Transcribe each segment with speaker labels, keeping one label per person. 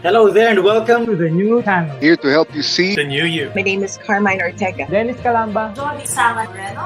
Speaker 1: Hello there and welcome to the new channel.
Speaker 2: Here to help you see
Speaker 1: The new you.
Speaker 3: My name is Carmine Ortega.
Speaker 1: Dennis Calamba.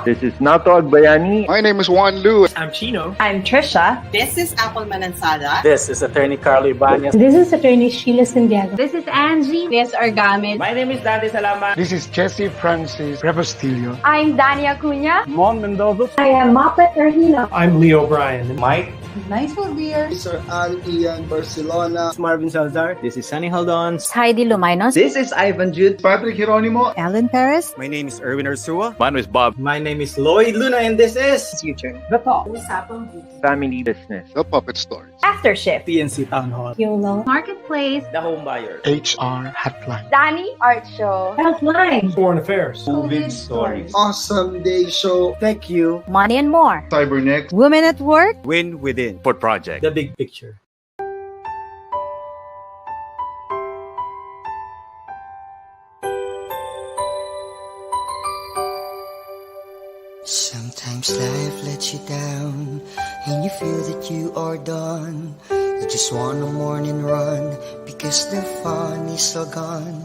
Speaker 4: This is Nato Agbayani.
Speaker 2: My name is Juan Lu.
Speaker 1: I'm Chino.
Speaker 3: I'm Trisha.
Speaker 5: This is Apple Manansala.
Speaker 1: This is Attorney Carlo Ibanez.
Speaker 6: This is Attorney Sheila Santiago.
Speaker 7: This is Angie.
Speaker 6: This is Argamid.
Speaker 1: My name is Dante Salama.
Speaker 8: This is Jesse Francis Rebustillo.
Speaker 7: I'm Dania Cunha.
Speaker 1: Mon Mendoza.
Speaker 6: I am Mapet Erhino.
Speaker 1: I'm Leo Bryan. Mike.
Speaker 5: Nice one, dear.
Speaker 9: Sir Al Ian Barcelona.
Speaker 1: Marvin Salazar. This is Sunny Haldon.
Speaker 7: Heidi Lumainos.
Speaker 4: This is Ivan Jude.
Speaker 9: Patrick Geronimo.
Speaker 7: Alan Perez.
Speaker 10: My name is Erwin Ursua.
Speaker 4: Mine is Bob.
Speaker 1: My name is Lloyd Luna and this is
Speaker 3: Future.
Speaker 1: The Talk.
Speaker 4: Family Business.
Speaker 2: The Puppet Stories.
Speaker 7: After Shift.
Speaker 1: TNC Town Hall.
Speaker 6: YOLO.
Speaker 7: Marketplace.
Speaker 1: The Home Buyer.
Speaker 8: HR Hotline.
Speaker 7: Danny Art Show.
Speaker 6: Hotline.
Speaker 1: Foreign Affairs.
Speaker 6: COVID Stories.
Speaker 9: Awesome Day Show.
Speaker 1: Thank you.
Speaker 7: Money and More.
Speaker 9: Cybernext.
Speaker 7: Women at Work.
Speaker 10: Win Within.
Speaker 4: Port Project.
Speaker 1: The Big Picture.
Speaker 11: Sometimes life lets you down and you feel that you are done. You just want a morning run because the fun is all gone.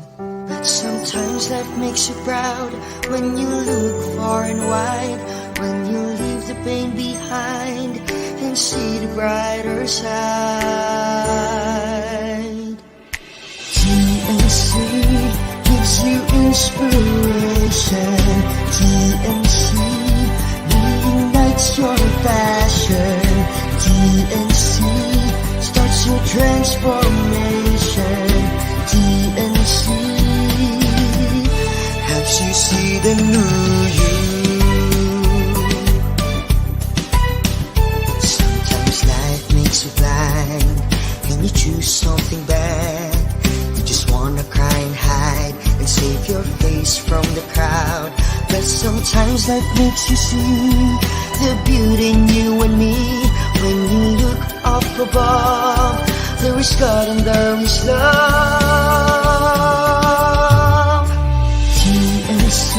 Speaker 11: But sometimes life makes you proud when you look far and wide, when you leave the pain behind and see the brighter side. TNC gives you inspiration. TNC reignites your passion. TNC starts your transformation. TNC helps you see the new you. Sometimes life makes you blind and you choose something bad. You just wanna cry and hide and save your face from the crowd. But sometimes life makes you see the beauty in you and me. When you look up above, there is God and there is love. TNC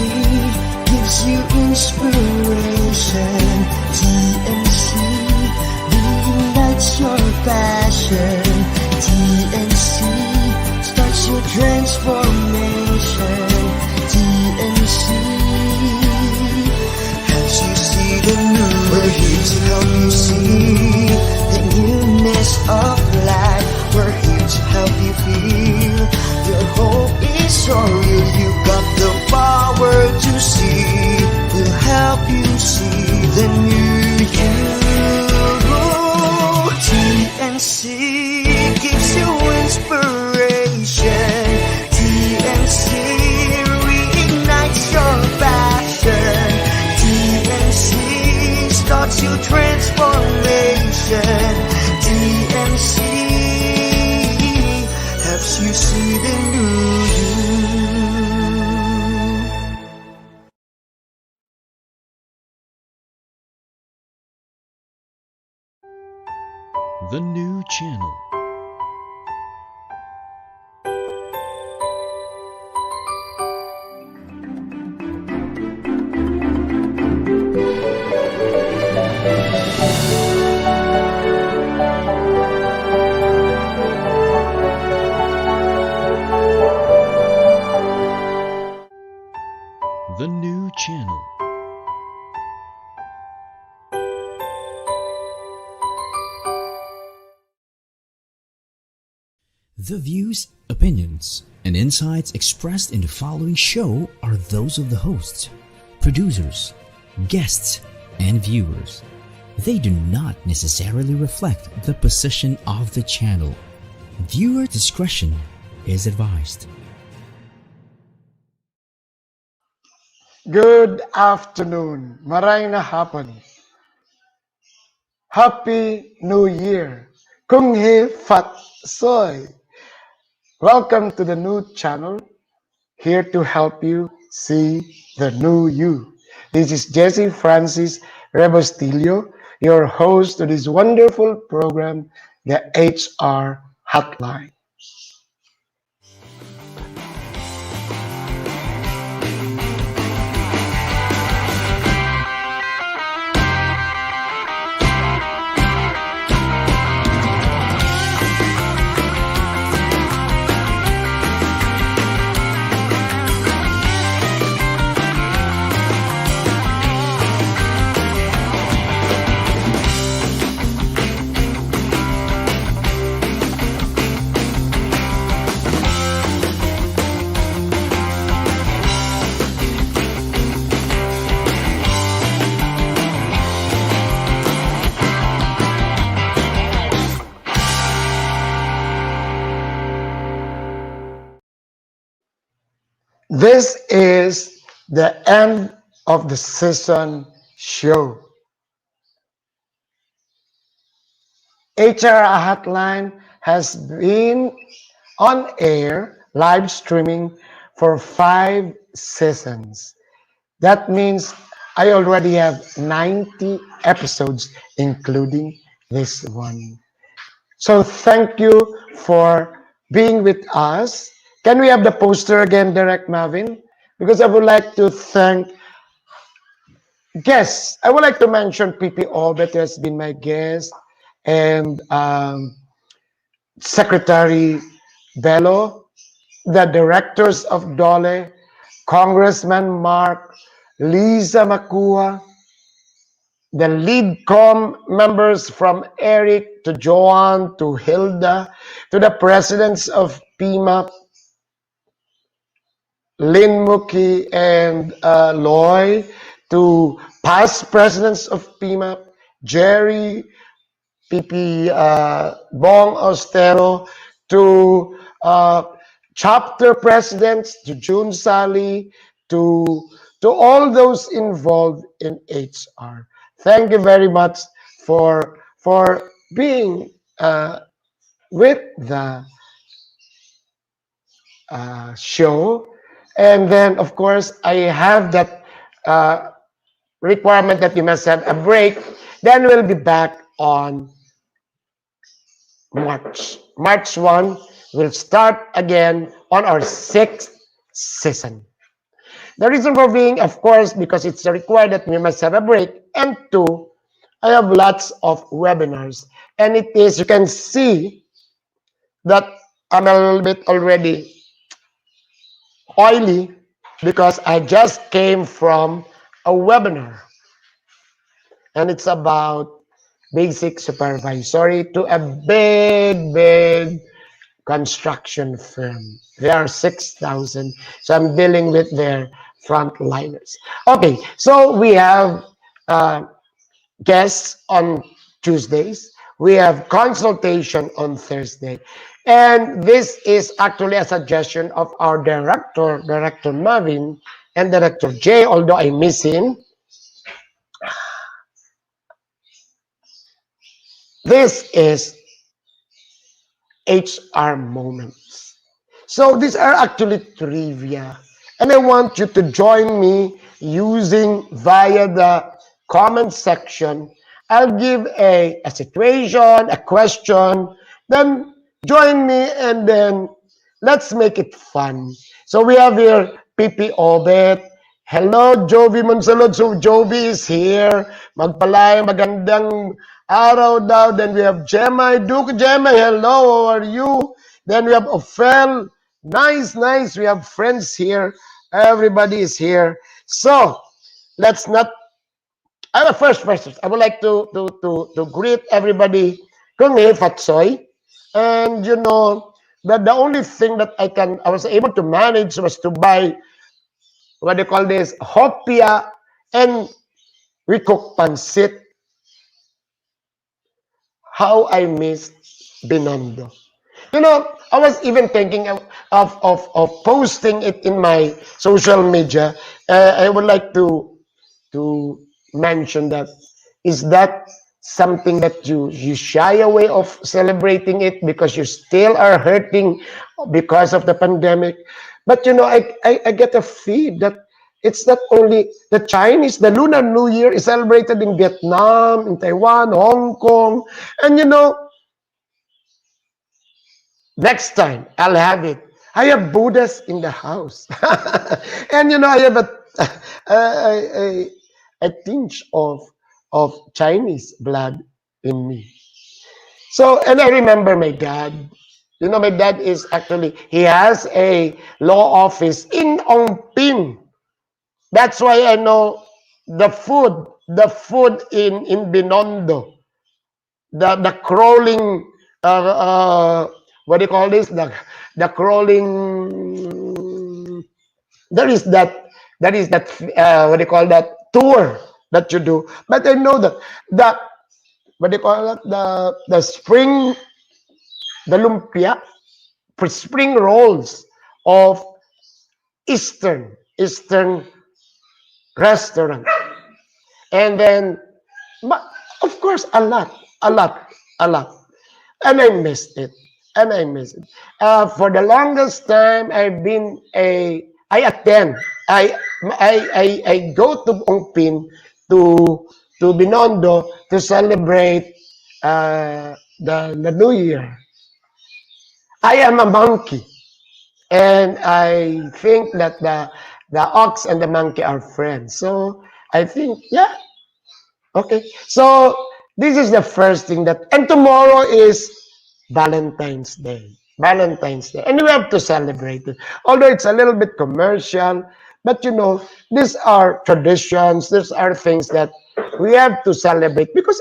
Speaker 11: gives you inspiration. TNC reignites your passion. TNC starts your transformation. TNC helps you see the new. We're here to help you see the newness of life. We're here to help you feel your hope is so real. You got the power to see. We'll help you see the new you. TNC gives you inspiration. TNC reignites your passion. TNC starts your transformation. TNC helps you see the new you.
Speaker 12: The new channel. The new channel. The views, opinions, and insights expressed in the following show are those of the hosts, producers, guests, and viewers. They do not necessarily reflect the position of the channel. Viewer discretion is advised.
Speaker 8: Good afternoon. Maray na hapon. Happy New Year. Kung Hee Fat Soy. Welcome to the new channel. Here to help you see the new you. This is Jesse Francis Rebustillo, your host to this wonderful program, the HR Hotline. This is the end of the season show. HR Hotline has been on air live streaming for 5 seasons. That means I already have 90 episodes, including this one. So thank you for being with us. Can we have the poster again, Direct Marvin? Because I would like to thank guests. I would like to mention PP Obet, who has been my guest, and Secretary Bello, the directors of Dole, Congressman Mark, Lisa Makua, the lead com members from Eric to Joan to Hilda, to the presidents of PIMA, Lynn Muki and Loy, to past presidents of PIMA, Jerry, PP Bong Ostero, to chapter presidents, to June Sally, to all those involved in HR. Thank you very much for being with the show. And then, of course, I have that requirement that you must have a break. Then we'll be back on March. March 1, we'll start again on our 6th season. The reason for being, of course, because it's required that we must have a break. And 2, I have lots of webinars. And it is, you can see that I'm a little bit already oily because I just came from a webinar. And it's about basic supervisory to a big construction firm. There are 6,000. So I'm dealing with their frontliners. Okay, so we have guests on Tuesdays. We have consultation on Thursday. And this is actually a suggestion of our Director Marvin, and Director Jay, although I miss him. This is HR moments. So these are actually trivia. And I want you to join me using via the comment section. I'll give a situation, a question, then join me and then let's make it fun. So we have here PP Obet. Hello, Jovi Monsalud. So Jovi is here. Magpalayang magandang araw daw. Then we have Gemma. Duke Gemma, hello, how are you? Then we have Ophel. Nice. We have friends here. Everybody is here. So let's not. First, I would like to greet everybody. Kung Fatsoy. And you know that the only thing that I was able to manage was to buy what they call this hopia, and we cook pancit. How I miss Binondo. You know, I was even thinking of posting it in my social media. I would like to mention that. Is that something that you shy away of celebrating it because you still are hurting because of the pandemic? But you know, I get a feed that it's not only the Chinese, the Lunar New Year is celebrated in Vietnam, in Taiwan, Hong Kong, and you know, next time I'll have it. I have Buddhas in the house, and you know, I have a tinge of Chinese blood in me. So, and I remember my dad. You know, my dad is actually, he has a law office in Ongpin. That's why I know the food in Binondo, the crawling, what do you call this? The crawling. There is that what do you call that, tour that you do. But I know that what do you call that, the spring, the lumpia, spring rolls of Eastern restaurant. And then, but of course, a lot. And I missed it. For the longest time, I attend, I go to Ongpin, to Binondo to celebrate the New Year. I am a monkey, and I think that the ox and the monkey are friends. So I think, yeah, okay. So this is the first thing and tomorrow is Valentine's Day. And we have to celebrate it. Although it's a little bit commercial, but these are traditions, these are things that we have to celebrate because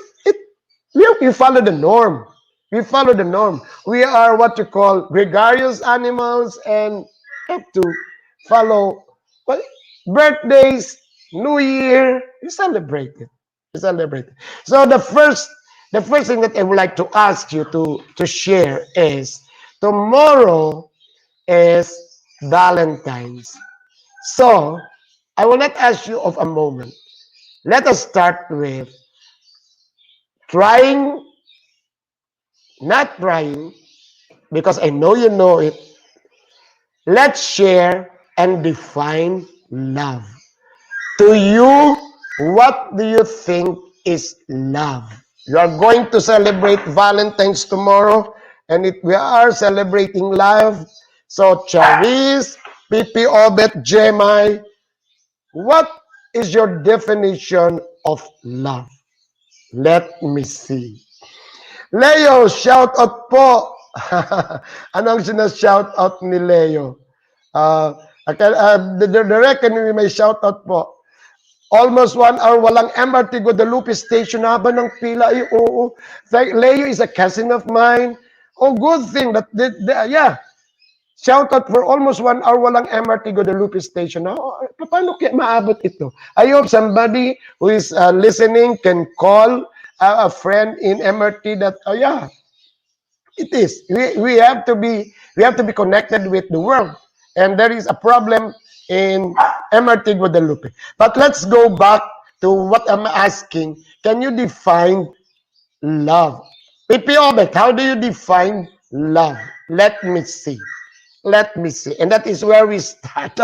Speaker 8: we follow the norm. We are what you call gregarious animals and have to follow birthdays, New Year, we celebrate it. So the first thing that I would like to ask you to share is tomorrow is Valentine's. So I will not ask you of a moment. Let us start with trying, not trying, because I know you know it. Let's share and define love. To you, what do you think is love? You are going to celebrate Valentine's tomorrow, and we are celebrating love. So, Charis, Pipi Obet, Jemai, what is your definition of love? Let me see. Leo, shout out po. Anong shout out ni Leo? Direct and may shout out po. Almost 1 hour walang MRT Guadalupe Station habang ng pila. Ay, oo. Leo is a cousin of mine. Oh, good thing that, yeah. Shout out for almost 1 hour walang MRT Guadalupe Station. Paano kaya maabot ito? I hope somebody who is listening can call a friend in MRT that, yeah, it is. We have to be connected with the world. And there is a problem in MRT Guadalupe. But let's go back to what I'm asking. Can you define love? Pipi Obet, how do you define love? Let me see. And that is where we start.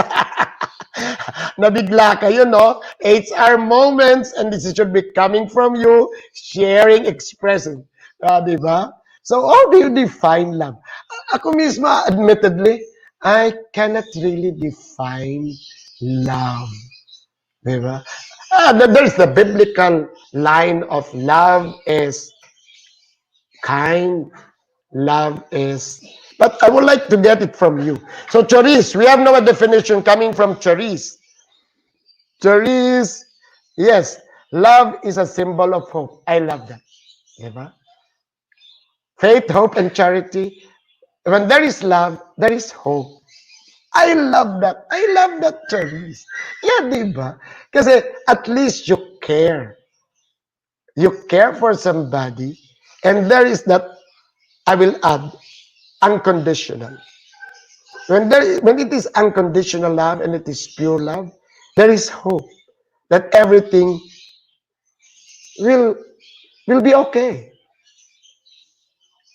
Speaker 8: Nabigla kayo, no? HR moments, and this should be coming from you, sharing, expressing. Diba? So, how do you define love? Ako mismo, admittedly, I cannot really define love. Diba? There's the biblical line of love is kind, love is... But I would like to get it from you. So, Charis, we have now a definition coming from Charis. Charis, yes, love is a symbol of hope. I love that. Diba? Faith, hope, and charity. When there is love, there is hope. I love that. Charis. Yeah, diba? Kasi at least you care. You care for somebody. And there is that, I will add, unconditional. When it is unconditional love and it is pure love, there is hope that everything will be okay.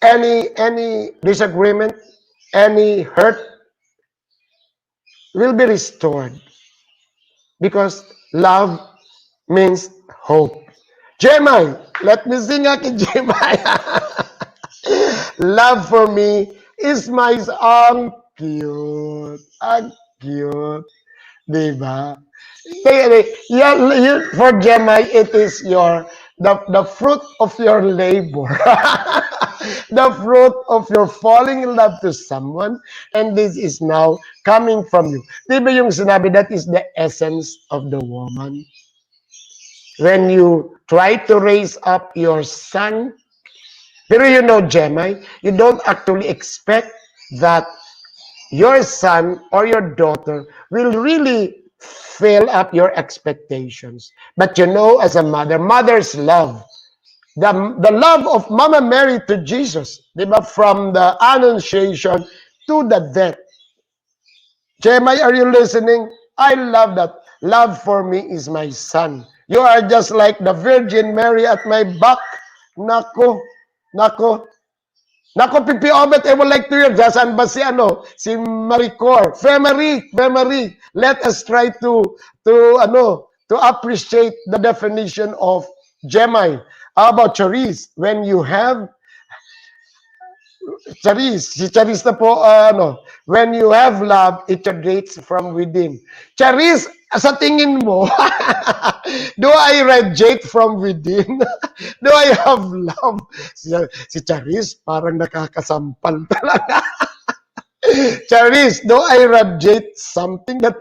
Speaker 8: Any disagreement, any hurt will be restored because love means hope. Jemai, let me sing akin, Jemai. Love for me is my song. Cute. Cute. Diba? For Jemai, it is the fruit of your labor. The fruit of your falling in love to someone, and this is now coming from you. Diba yung sinabi, that is the essence of the woman. When you try to raise up your son, pero you know, Jemai, you don't actually expect that your son or your daughter will really fill up your expectations. But you know, as a mother, mother's love, the love of Mama Mary to Jesus, diba? From the Annunciation to the death. Chemay, are you listening? I love that. Love for me is my son. You are just like the Virgin Mary at my back. Nako, nako. Nako, Pipi Obet, I would like to hear, saan ba si, si Maricor? Femery, let us try to appreciate the definition of Gemini. How about Charis? When you have si Charis na po, when you have love, it radiates from within. Charis, sa tingin mo, do I radiate from within? Do I have love? Si Charis, parang nakakasampal talaga. Charis, do I radiate something that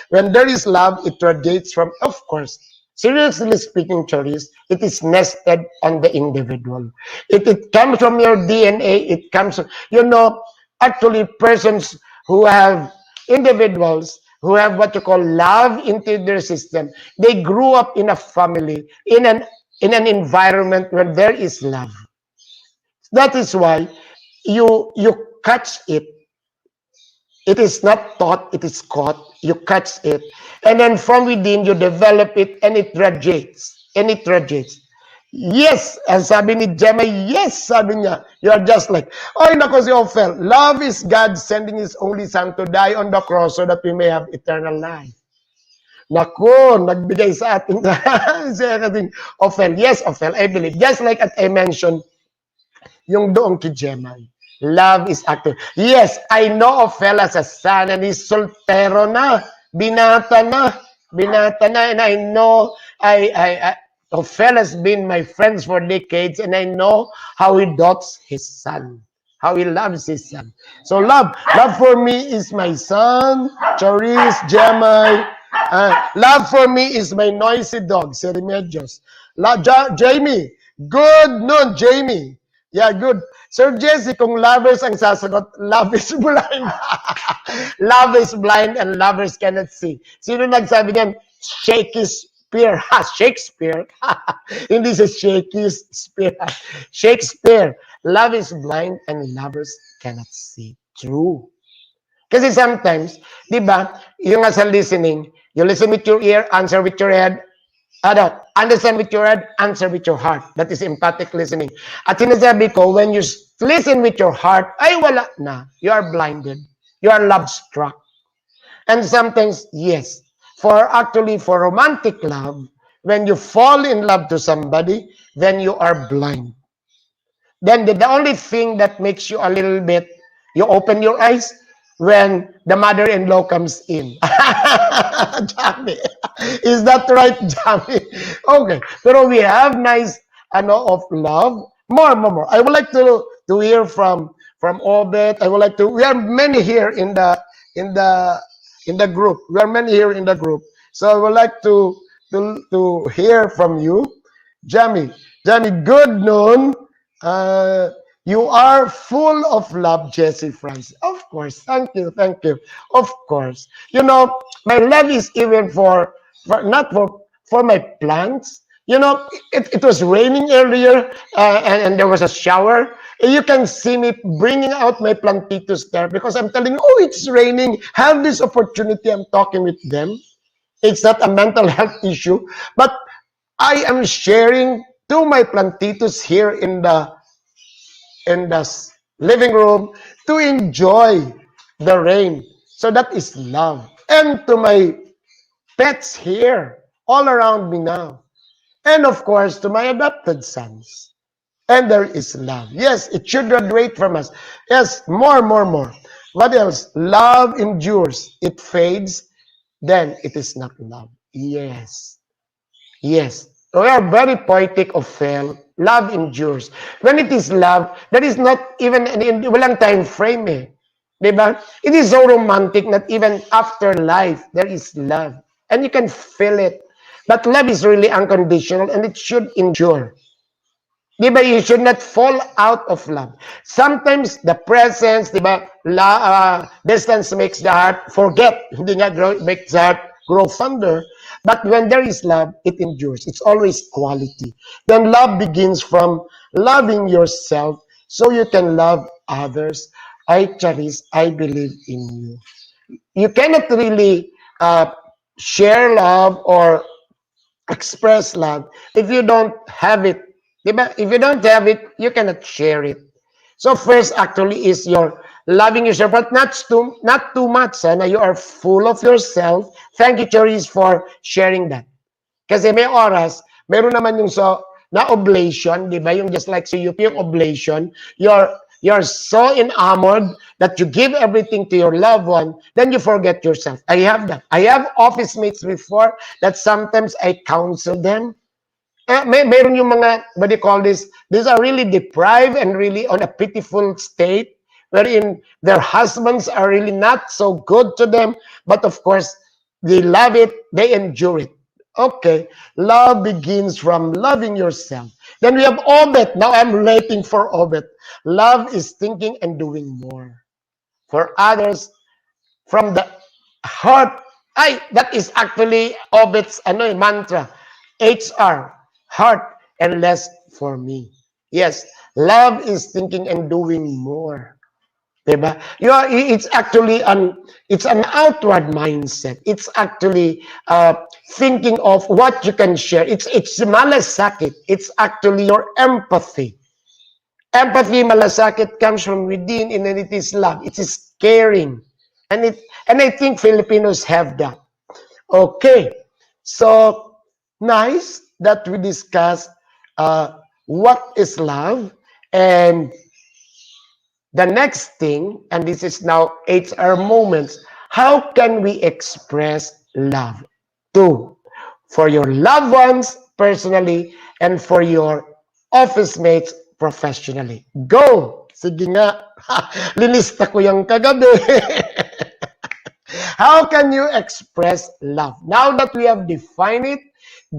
Speaker 8: when there is love, it radiates from, of course. Seriously speaking, Charis, it is nested on the individual. It comes from your DNA. It comes, actually persons who have, individuals who have what you call love into their system, they grew up in a family, in an environment where there is love. That is why you catch it. It is not taught, it is caught. You catch it. And then from within, you develop it and it radiates. Yes, and sabi ni Gemma, yes, sabi niya, you are just like, oy, nako si Ophel, love is God sending His only Son to die on the cross so that we may have eternal life. Nako, nagbigay sa atin Ophel. Yes, Ophel, I believe. Just like at I mentioned, yung doong kay Gemma. Love is active. Yes, I know of fella sa son and he's soltero na. Binata na, and I know Ophel's been my friends for decades, and I know how he dotes his son, how he loves his son. So love for me is my son, Charis, Gemma. Love for me is my noisy dog, si Remedios. Jamie, good noon, Jamie. Yeah, good. Sir Jesse, kung lovers ang sasagot, love is blind. Love is blind and lovers cannot see. Sino nagsabi niyan? Shakespeare. Shakespeare. Hindi si Shakespeare. Shakespeare. Love is blind and lovers cannot see. True. Kasi sometimes, di ba, yung nga sa listening, you listen with your ear, answer with your head, understand with your head, answer with your heart. That is empathic listening. At sinasabi ko, when you listen with your heart, ay wala na. You are blinded. You are love struck. And sometimes, yes, for romantic love, when you fall in love to somebody, then you are blind. Then the only thing that makes you a little bit, you open your eyes, when the mother-in-law comes in. Jamie. Is that right, Jamie? Okay. Pero we have nice of love. More. I would like to hear from Obet. I would like to, we are many here in the group. We are many here in the group. So I would like to hear from you. Jamie, good noon. You are full of love, Jesse Francis. Of course. Thank you. Of course. My love is even not for my plants. It was raining earlier and there was a shower. You can see me bringing out my plantitos there because I'm telling you, it's raining. Have this opportunity. I'm talking with them. It's not a mental health issue, but I am sharing to my plantitos here in the living room to enjoy the rain. So that is love. And to my pets here, all around me now. And of course, to my adopted sons. And there is love. Yes, it should radiate from us. Yes, more. What else? Love endures. It fades. Then it is not love. Yes. We are very poetic of fail. Love endures. When it is love, that is not even, walang time frame eh. Diba? It is so romantic that even after life, there is love. And you can feel it. But love is really unconditional and it should endure. Diba? You should not fall out of love. Sometimes the presence, diba, distance makes the heart forget. Hindi nga makes the heart grow fonder. But when there is love, it endures. It's always quality. Then love begins from loving yourself so you can love others. Charis, I believe in you. you cannot really share love or express love if you don't have it. Diba? If you don't have it, you cannot share it. So first actually is your loving yourself, but not too much. Na you are full of yourself. Thank you, Cherise, for sharing that. Kasi may oras, meron naman yung na oblation, di ba? Yung just like sa UP, yung oblation, you're so enamored that you give everything to your loved one, then you forget yourself. I have that. I have office mates before that sometimes I counsel them. Meron yung mga, what do you call this? These are really deprived and really on a pitiful state wherein their husbands are really not so good to them, but of course, they love it, they endure it. Okay, love begins from loving yourself. Then we have Obet. Now I'm relating for Obet. Love is thinking and doing more for others from the heart. That is actually Obet's mantra. HR, heart, and less for me. Yes, love is thinking and doing more. Diba? It's actually it's an outward mindset. It's actually thinking of what you can share. It's malasakit. It's actually your empathy. Empathy, malasakit comes from within, and it is love. It is caring, and I think Filipinos have that. Okay, so nice that we discuss what is love. And the next thing, and this is now HR moments, how can we express love? Two, for your loved ones personally and for your office mates professionally. Go! Sige nga, linista ko yung kagabi. How can you express love? Now that we have defined it,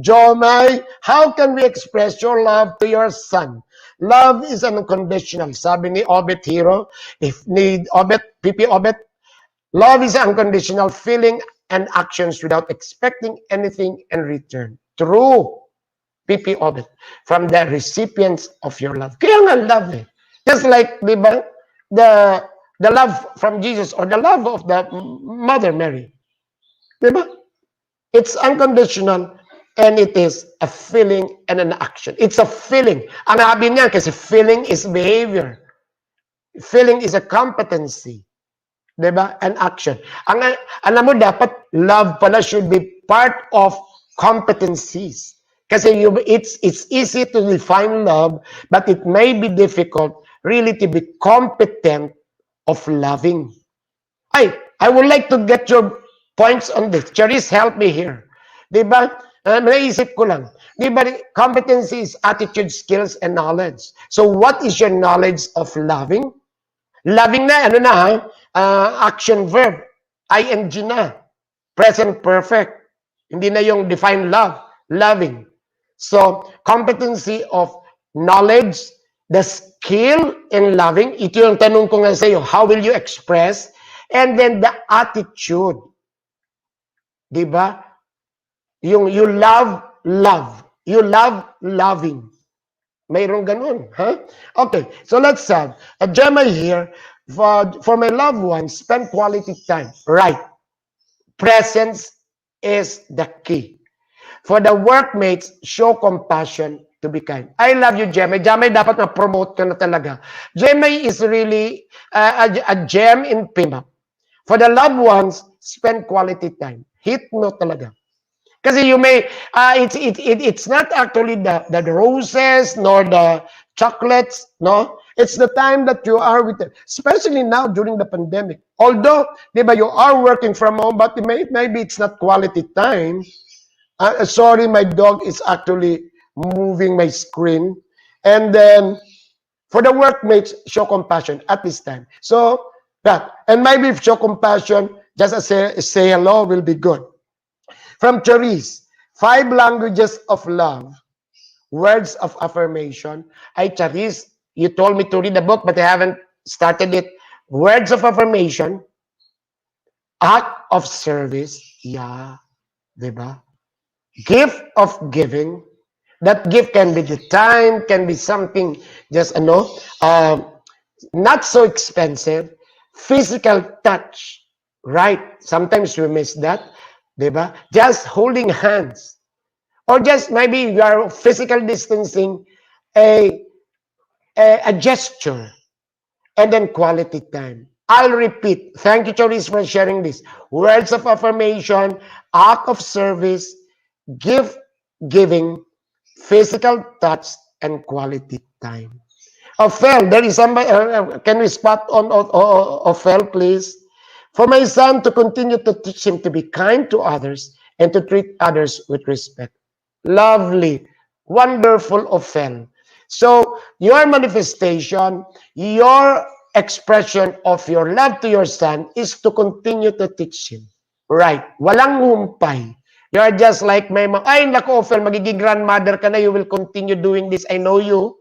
Speaker 8: Jomai, how can we express your love to your son? Love is unconditional. Sabi ni Obet Hero, if need Obet, PP Obet, love is unconditional feeling and actions without expecting anything in return. True, PP Obet, from the recipients of your love. Kaya nga love eh. Just like, di ba, the love from Jesus or the love of the Mother Mary. Di ba? It's unconditional. And it is a feeling and an action. It's a feeling. Ang sabi niya, kasi feeling is behavior. Feeling is a competency. Diba? An action. Alam mo, dapat love pala should be part of competencies. Kasi it's easy to define love, but it may be difficult really to be competent of loving. I would like to get your points on this. Charis, help me here. Diba? Naisip ko lang. Di ba, competency is attitude, skills, and knowledge. So, what is your knowledge of loving? Loving na, action verb. ING na. Present perfect. Hindi na yung define love. Loving. So, competency of knowledge, the skill in loving. Ito yung tanong ko nga sa'yo. How will you express? And then, the attitude. Di ba? Yung you love, love. You love, loving. Mayroong ganun, huh? Okay, so let's have a Gemma here. For my loved ones, spend quality time. Right. Presence is the key. For the workmates, show compassion to be kind. I love you, Gemma. Gemma, dapat na-promote ka na talaga. Gemma is really a gem in PIMAP. For the loved ones, spend quality time. Hit mo talaga. Kasi you may, it's not actually the roses nor the chocolates, no? It's the time that you are with them, especially now during the pandemic. Although, di ba, you are working from home, but maybe it's not quality time. Sorry, my dog is actually moving my screen. And then, for the workmates, show compassion at this time. So, that. And maybe if show compassion, just say hello will be good. From Cherise, 5 languages of love, words of affirmation. Cherise, you told me to read the book, but I haven't started it. Words of affirmation, act of service, yeah, diba? Gift of giving. That gift can be the time, can be something just, not so expensive. Physical touch. Right? Sometimes we miss that. Diba? Just holding hands. Or just maybe you are physical distancing, a, a gesture, and then quality time. I'll repeat. Thank you, Choris, for sharing this. Words of affirmation, act of service, gift giving, physical touch, and quality time. Ophel, there is somebody, can we spot on Ophel, please? For my son to continue to teach him to be kind to others and to treat others with respect. Lovely, wonderful, Ophel. So, your manifestation, your expression of your love to your son is to continue to teach him. Right. Walang humpay. You are just like my mom. Ay, naku, Ophel, magiging grandmother ka na. You will continue doing this. I know you.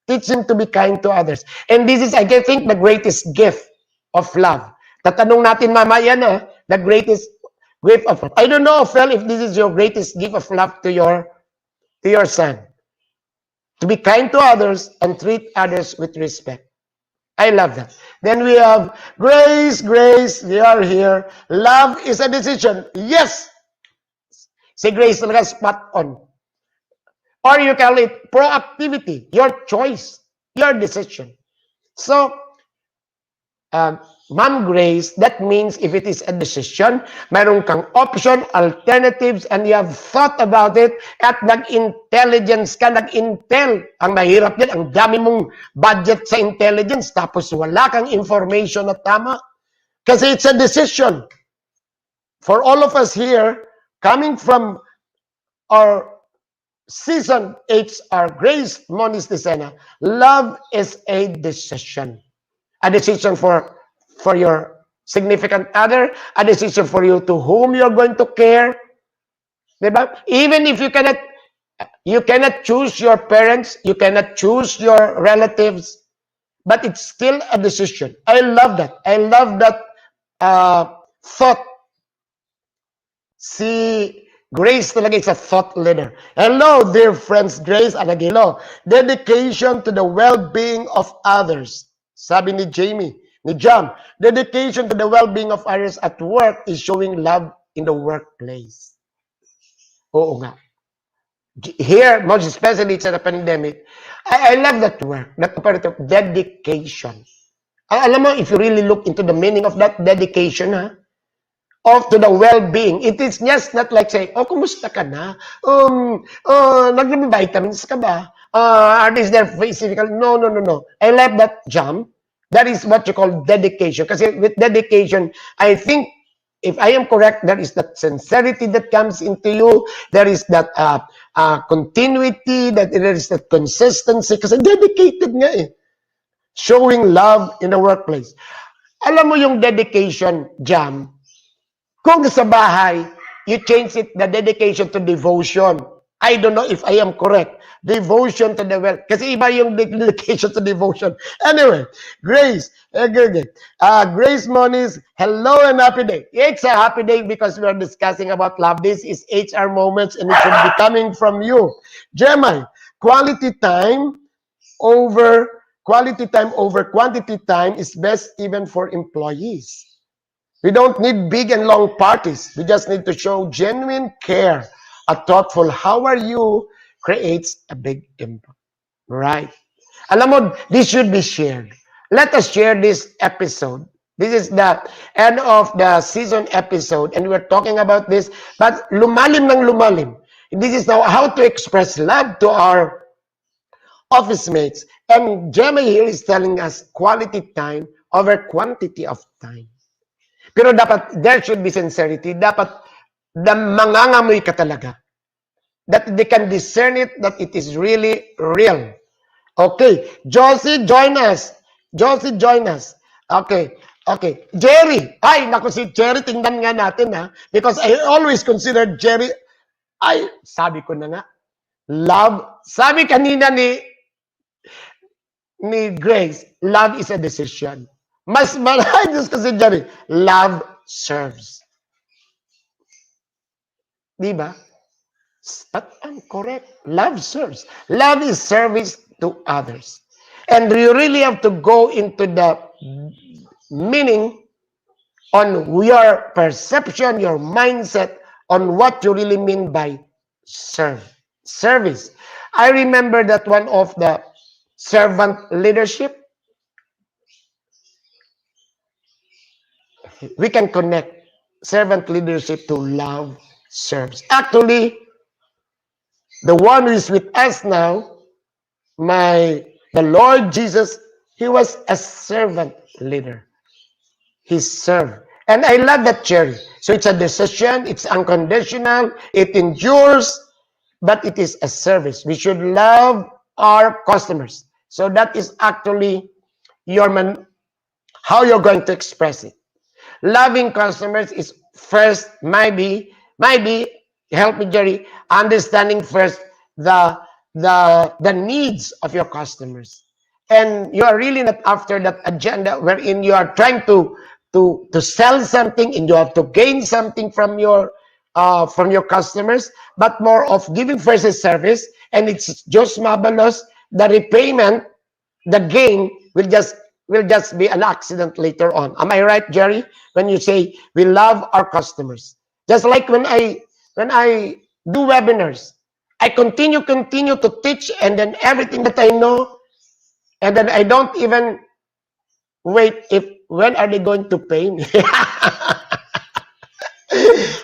Speaker 8: Teach him to be kind to others. And this is, I think, the greatest gift of love. Tatanong natin mamaya na, the greatest gift of love. I don't know, Phil, if this is your greatest gift of love to your son. To be kind to others and treat others with respect. I love that. Then we have Grace, we are here. Love is a decision. Yes! Si Grace talaga spot on. Or you call it proactivity, your choice, your decision. So, Ma'am Grace, that means if it is a decision, mayroon kang option, alternatives, and you have thought about it, at nag-intelligence ka, nag-intel. Ang mahirap yan, ang dami mong budget sa intelligence, tapos wala kang information na tama. Kasi it's a decision. For all of us here, coming from our Season 8, our Grace Moniz Decena, love is a decision. A decision for your significant other, a decision for you to whom you're going to care. Diba? Even if you cannot choose your parents, you cannot choose your relatives, but it's still a decision. I love that. I love that thought. Si Grace talaga is a thought leader. Hello, dear friends. Grace Anagilo. Dedication to the well-being of others. Sabi ni Jamie, ni Jam, dedication to the well-being of others at work is showing love in the workplace. Oo nga. Here, most especially it's a pandemic, I love that word, that part of dedication. Alam mo, if you really look into the meaning of that dedication, of to the well-being. It is just not like saying, oh, kumusta ka na? Nag-vitamins ka ba? Is there physical? No. I love that jump. That is what you call dedication. Kasi with dedication, I think, if I am correct, there is that sincerity that comes into you. There is that continuity, that there is that consistency. Kasi dedicated nga eh. Showing love in the workplace. Alam mo yung dedication, Jam, kung sa bahay, you change it, the dedication to devotion. I don't know if I am correct. Devotion to the well. Kasi iba yung dedication to devotion. Anyway, Grace. Grace Moniz, hello and happy day. It's a happy day because we are discussing about love. This is HR Moments and it should be coming from you. Jeremiah, quality time over quantity time is best even for employees. We don't need big and long parties. We just need to show genuine care, a thoughtful how are you creates a big impact. Right? Alam mo, this should be shared. Let us share this episode. This is the end of the season episode and we're talking about this, but lumalim ng lumalim. This is now how to express love to our office mates. And Gemma here is telling us quality time over quantity of time. Pero dapat, there should be sincerity. Dapat, mangangamoy ka talaga. That they can discern it, that it is really real. Okay. Josie, join us. Okay. Jerry. Ay, naku si Jerry, tingnan nga natin Because I always consider Jerry, sabi ko na nga, love. Sabi kanina ni Grace, love is a decision. Mas malayos kasi Jerry, love serves. Diba? But I'm correct. Love serves. Love is service to others. And you really have to go into the meaning on your perception, your mindset on what you really mean by service. I remember that one of the servant leadership, we can connect servant leadership to love serves. Actually, the one who is with us now, the Lord Jesus, he was a servant leader. He served. And I love that, Cherry. So it's a decision, it's unconditional, it endures, but it is a service. We should love our customers. So that is actually how you're going to express it. Loving customers is first, maybe, help me, Jerry, understanding first the needs of your customers. And you are really not after that agenda wherein you are trying to sell something and you have to gain something from your customers, but more of giving first a service, and it's just marvelous. The repayment, the gain will just be an accident later on. Am I right, Jerry? When you say we love our customers, just like when I do webinars, I continue to teach, and then everything that I know, and then I don't even wait when are they going to pay me.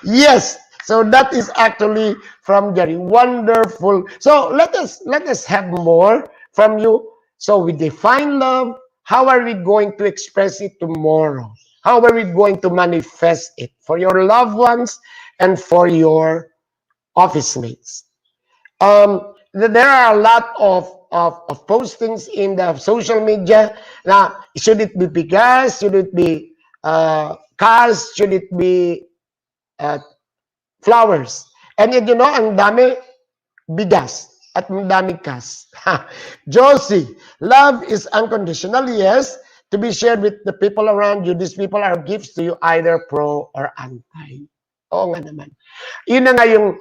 Speaker 8: Yes, so that is actually from Jerry. Wonderful. So let us have more from you. So we define love. How are we going to express it tomorrow? How are we going to manifest it for your loved ones and for your office mates? There are a lot of postings in the social media. Now, should it be bigas? Should it be cars? Should it be flowers? And you know, ang dami bigas at ang dami kas. Josie, love is unconditional, yes, to be shared with the people around you. These people are gifts to you, either pro or anti. Oo nga naman. Yun na nga yung,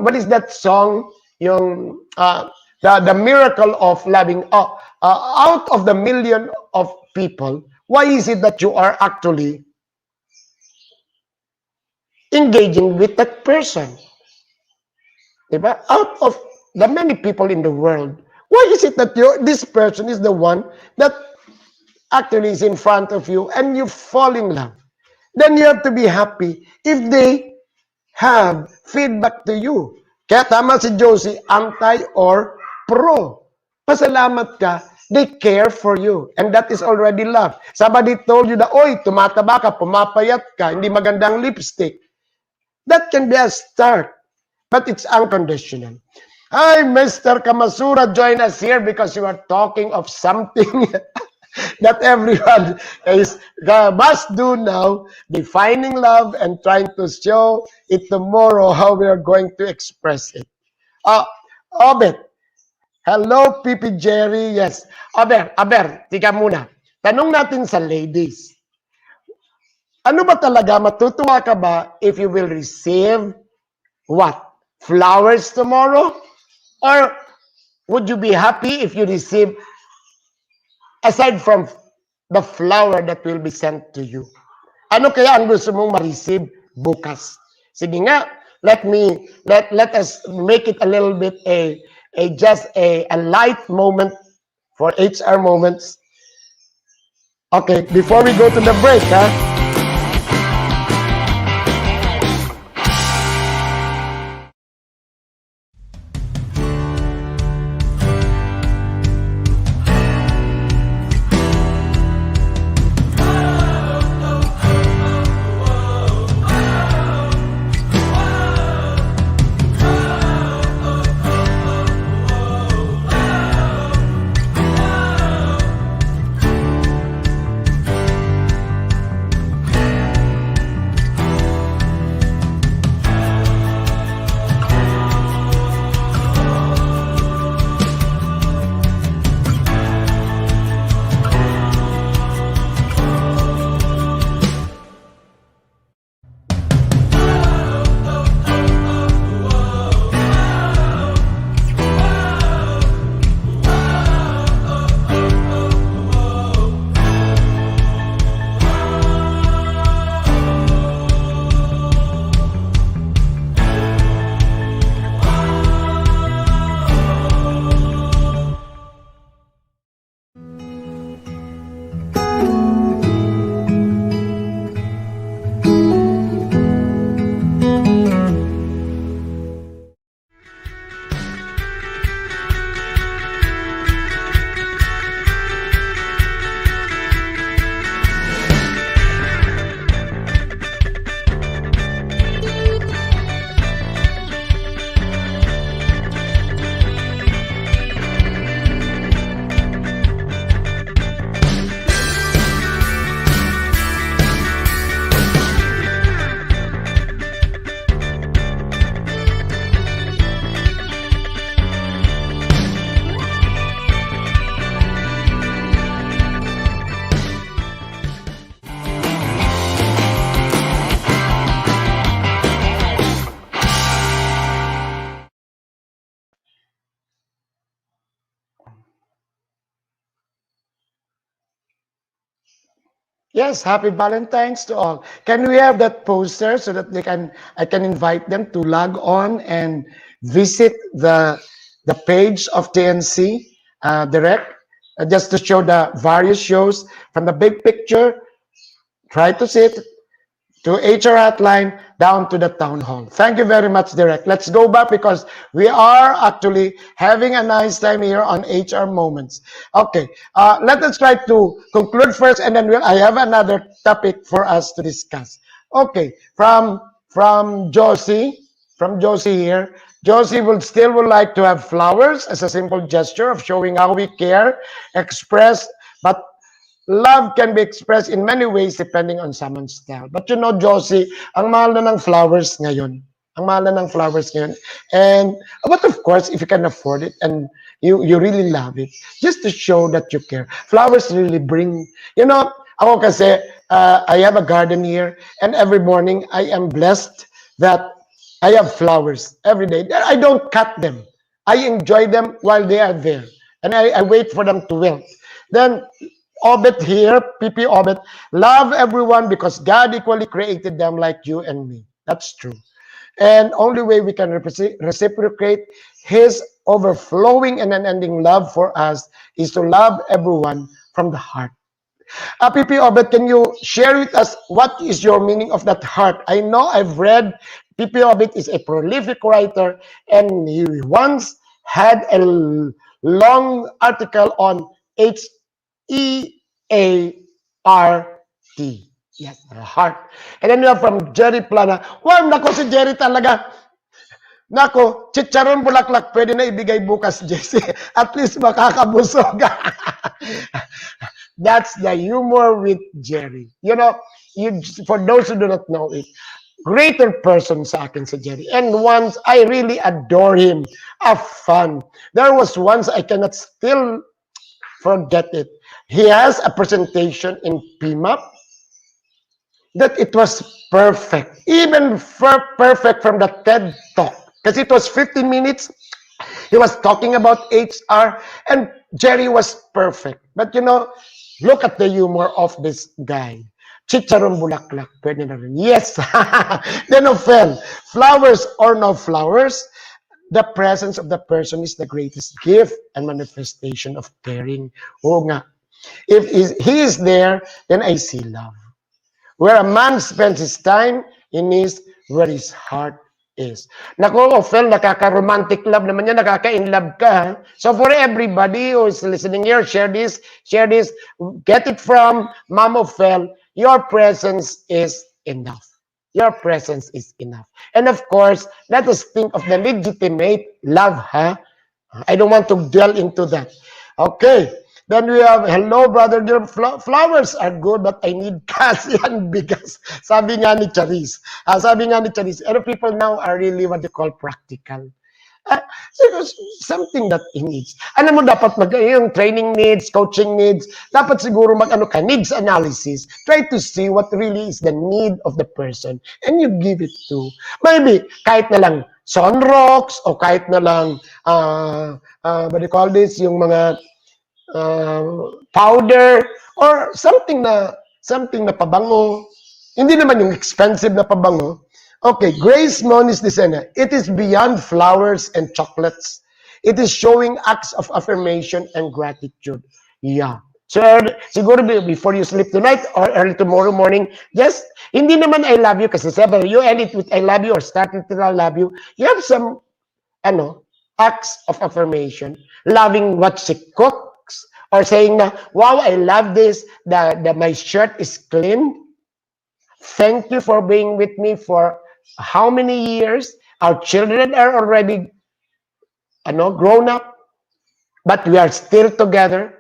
Speaker 8: what is that song? Yung, the miracle of loving. Out of the million of people, why is it that you are actually engaging with that person? Diba? Out of the many people in the world, why is it that this person is the one that actually is in front of you and you fall in love? Then you have to be happy if they have feedback to you. Kaya tama si Josie, anti or pro. Pasalamat ka, they care for you. And that is already love. Somebody told you that, oy, tumataba ka, pumapayat ka, hindi magandang lipstick. That can be a start, but it's unconditional. Hi, Mr. Kamasura, join us here because you are talking of something that everyone must do now, defining love and trying to show it tomorrow how we are going to express it. Obet, hello, Pipi Jerry. Yes. Aber, tika muna. Tanong natin sa ladies. Ano ba talaga, matutuwa ka ba if you will receive what? Flowers tomorrow? Or would you be happy if you receive, aside from the flower that will be sent to you? Ano kaya ang gusto mong ma-receive bukas? Sige nga, let us make it a little bit just a light moment for HR moments. Okay, before we go to the break, Yes, happy Valentine's to all. Can we have that poster so that I can invite them to log on and visit the page of TNC Direct, just to show the various shows from the big picture. Try to see it to HR Hotline, down to the town hall. Thank you very much, Direct. Let's go back because we are actually having a nice time here on HR Moments. Okay, let us try to conclude first, and then I have another topic for us to discuss. Okay, from Josie, here. Josie would like to have flowers as a simple gesture of showing how we care, express, but love can be expressed in many ways depending on someone's style. But you know, Josie, ang mahal na ng flowers ngayon. Ang mahal na ng flowers ngayon. And, but of course, if you can afford it and you really love it, just to show that you care. Flowers really bring, you know, ako kasi, I have a garden here, and every morning I am blessed that I have flowers every day. I don't cut them. I enjoy them while they are there. And I wait for them to wilt. Then, Obet here, PP Obet, love everyone because God equally created them like you and me. That's true. And only way we can reciprocate His overflowing and unending love for us is to love everyone from the heart. PP Obet, can you share with us what is your meaning of that heart? I know I've read PP Obet is a prolific writer, and he once had a long article on HEART. Yes, heart. And then we have from Jerry Plana. Wow, nako si Jerry talaga. Nako, chicharon bulaklak, pwede na ibigay bukas, Jesse. At least makakabusog. That's the humor with Jerry. You know, for those who do not know it, greater person sa akin si Jerry. And once, I really adore him. A fun. There was once, I cannot still forget it. He has a presentation in PMAP that it was perfect. Even perfect from the TED Talk. Because it was 15 minutes. He was talking about HR, and Jerry was perfect. But you know, look at the humor of this guy. Chicharon bulaklak, pwede na rin. Yes. Then offend. Flowers or no flowers, the presence of the person is the greatest gift and manifestation of caring. Oo nga. If he is there, then I see love. Where a man spends his time, in is where his heart is. Naku, Ophel, nakaka-romantic love naman yan, nakaka-in-love ka. Ha? So for everybody who is listening here, share this, get it from Mom Ophel, your presence is enough. Your presence is enough. And of course, let us think of the legitimate love, huh? I don't want to dwell into that. Okay. Then we have, hello, brother dear, flowers are good, but I need kasi and bigas. Sabi nga ni Charis. And people now are really what they call practical. Something that he needs. Alam mo, dapat yung training needs, coaching needs, dapat siguro needs analysis. Try to see what really is the need of the person, and you give it to. Maybe, kahit na lang sunrocks, o kahit na lang, what do you call this, yung mga powder, or something na pabango. Hindi naman yung expensive na pabango. Okay, Grace Moniz Decena. It is beyond flowers and chocolates. It is showing acts of affirmation and gratitude. Yeah. So, siguro before you sleep tonight or early tomorrow morning, just, hindi naman I love you kasi sabi, you end it with I love you or start it with I love you. You have some, acts of affirmation. Loving what she cooks or saying na, wow, I love this, my shirt is clean. Thank you for being with me for how many years? Our children are already grown up, but we are still together.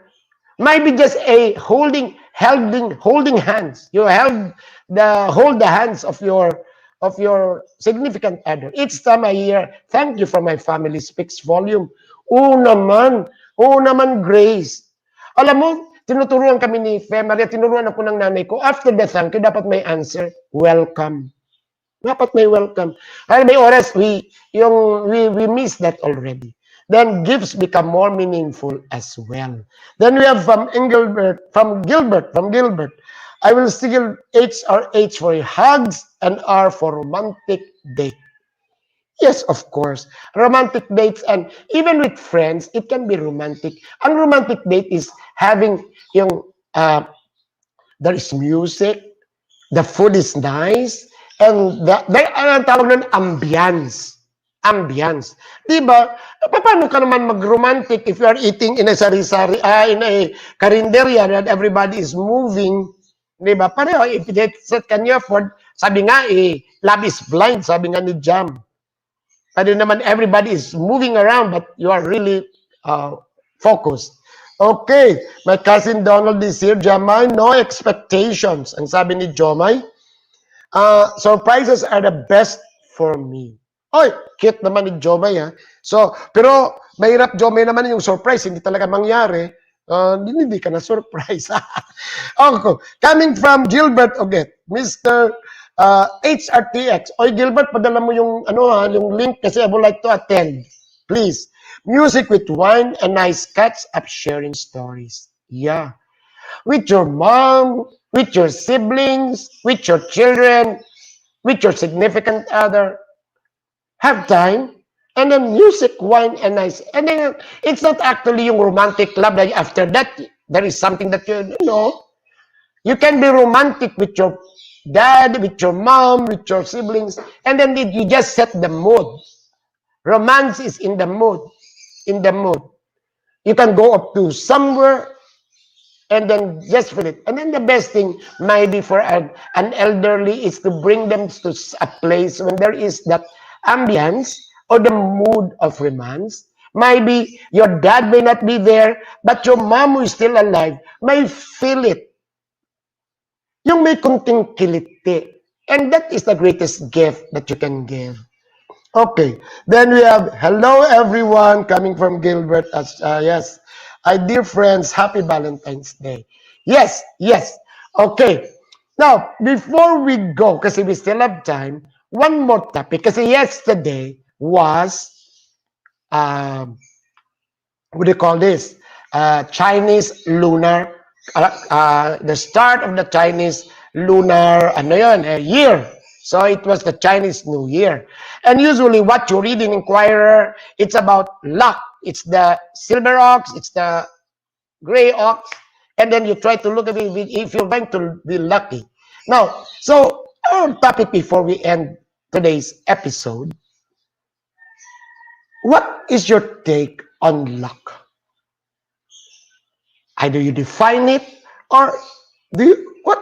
Speaker 8: Maybe just a holding hands. You hold the hands of your significant other. Each time I hear, thank you for my family speaks volume. Oo naman, Grace. Alam mo, tinuturuan kami ni Maria, tinuruan ako ng nanay ko, after the thank you, dapat may answer, welcome. Dapat may welcome. Ay, may oras, we miss that already. Then gifts become more meaningful as well. Then we have from Gilbert. I will still H or H for hugs and R for romantic date. Yes, of course. Romantic dates, and even with friends, it can be romantic. Ang romantic date is having yung there is music, the food is nice, and ang tawag nun, ambience. Ambience. Diba? Paano ka naman mag-romantic if you are eating in a sari-sari, in a karinderya and everybody is moving? Diba? Pareho, if that can you afford, sabi nga love is blind, sabi nga ni Jam. Pwede naman everybody is moving around, but you are really focused. Okay, my cousin Donald is here. Jamay, no expectations. Ang sabi ni Jomay, surprises are the best for me. Oy, cute naman ni Jomay, ha? So, pero mahirap, Jomay, naman yung surprise. Hindi talaga mangyari. Hindi ka na surprise. Okay. Coming from Gilbert Oget, Mr. HRTX. Oy, Gilbert, padala mo yung, yung link kasi I would like to attend. Please. Music with wine and nice catch up sharing stories. Yeah. With your mom, with your siblings, with your children, with your significant other. Have time. And then music, wine, and nice. And then it's not actually yung romantic love. Like after that, there is something that you know. You can be romantic with your dad, with your mom, with your siblings. And then you just set the mood. Romance is in the mood. In the mood. You can go up to somewhere and then just feel it. And then the best thing maybe for an elderly is to bring them to a place when there is that ambience or the mood of romance. Maybe your dad may not be there, but your mom who is still alive may feel it. Yung may kunting kiliti. And that is the greatest gift that you can give. Okay, then we have, hello everyone, coming from Gilbert. Yes, dear friends, happy Valentine's Day. Yes, yes. Okay, now, before we go, kasi we still have time, one more topic. Kasi yesterday was, what do you call this? Chinese lunar, the start of the Chinese lunar, year. So it was the Chinese New Year. And usually what you read in Inquirer, it's about luck. It's the silver ox, it's the gray ox, and then you try to look at it if you're going to be lucky. Now, so our topic before we end today's episode, what is your take on luck? Either you define it, or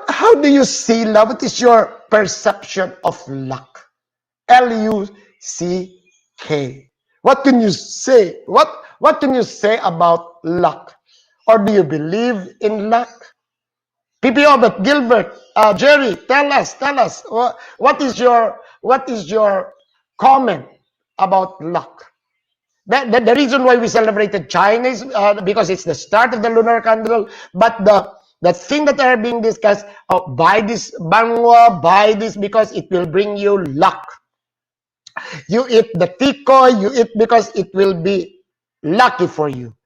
Speaker 8: how do you see love? What is your perception of luck? Luck. What can you say? What can you say about luck? Or do you believe in luck? PPO, but Gilbert, Jerry, tell us. What is your comment about luck? The reason why we celebrated China is because it's the start of the lunar candle, but the thing that are being discussed, buy this bangwa, buy this because it will bring you luck. You eat the tikoy, you eat because it will be lucky for you.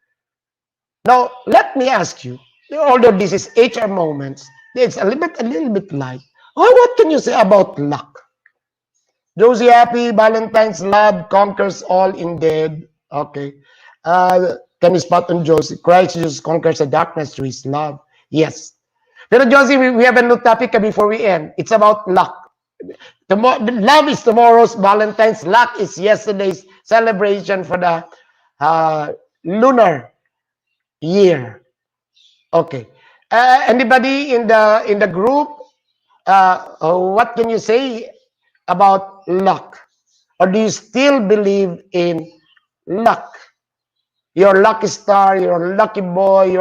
Speaker 8: Now, let me ask you, although this is HR moments, it's a little bit light. What can you say about luck? Josie Happy, Valentine's love conquers all indeed. Okay. Can you spot on Josie? Christ Jesus conquers the darkness through his love. Yes. Pero Josie, we have a new topic before we end. It's about luck. Love is tomorrow's Valentine's. Luck is yesterday's celebration for the lunar year. Okay. Anybody in the group? What can you say about luck? Or do you still believe in luck? You're lucky star, you're a lucky boy,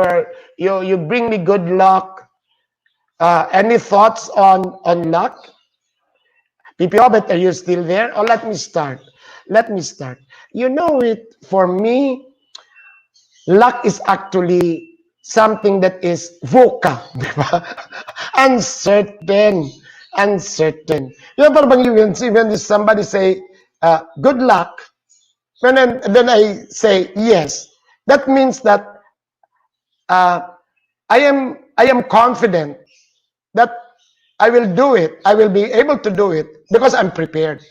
Speaker 8: you bring me good luck. Any thoughts on luck? PPO, but are you still there? Or let me start. You know it, for me, luck is actually something that is VUCA. Uncertain. You know, parang when somebody say, good luck, and then I say yes, that means that I am confident that I will do it. I will be able to do it because I'm prepared.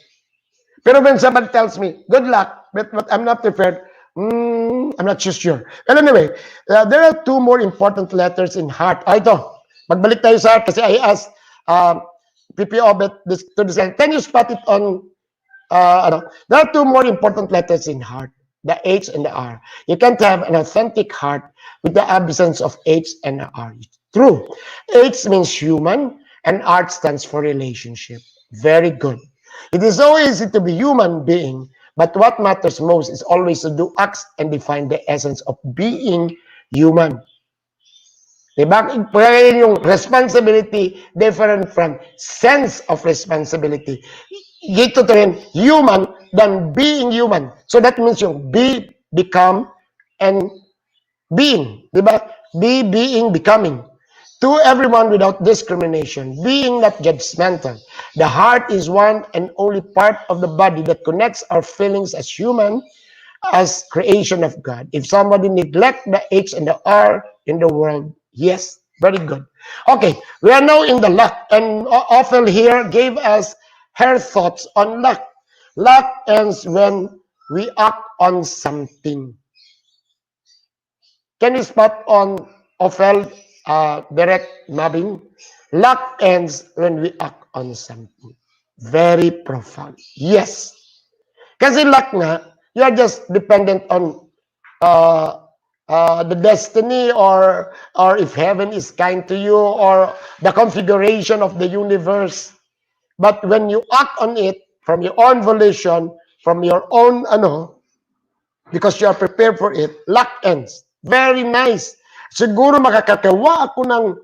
Speaker 8: Pero when somebody tells me, good luck, but I'm not prepared, I'm not too sure. Well, anyway, there are two more important letters in heart. Ito, magbalik tayo sa heart kasi I asked PPO to this. Can you spot it on, there are two more important letters in heart, the H and the R. You can't have an authentic heart with the absence of H and R. True. H means human, and R stands for relationship. Very good. It is so easy to be human being, but what matters most is always to do acts and define the essence of being human. Diba? Kaya yung responsibility different from sense of responsibility. Dito rin, human than being human. So that means yung be, become, and being. Diba? Be, being, becoming. To everyone without discrimination, being not judgmental. The heart is one and only part of the body that connects our feelings as human, as creation of God. If somebody neglect the H and the R in the world, yes, very good. Okay, we are now in the luck, and Ophel here gave us her thoughts on luck. Luck ends when we act on something. Can you spot on Ophel? Direct mapping. Luck ends when we act on something. Very profound. Yes. Kasi luck nga, you are just dependent on the destiny or if heaven is kind to you or the configuration of the universe. But when you act on it from your own volition, from your own because you are prepared for it, luck ends. Very nice. Siguro makakagawa ako ng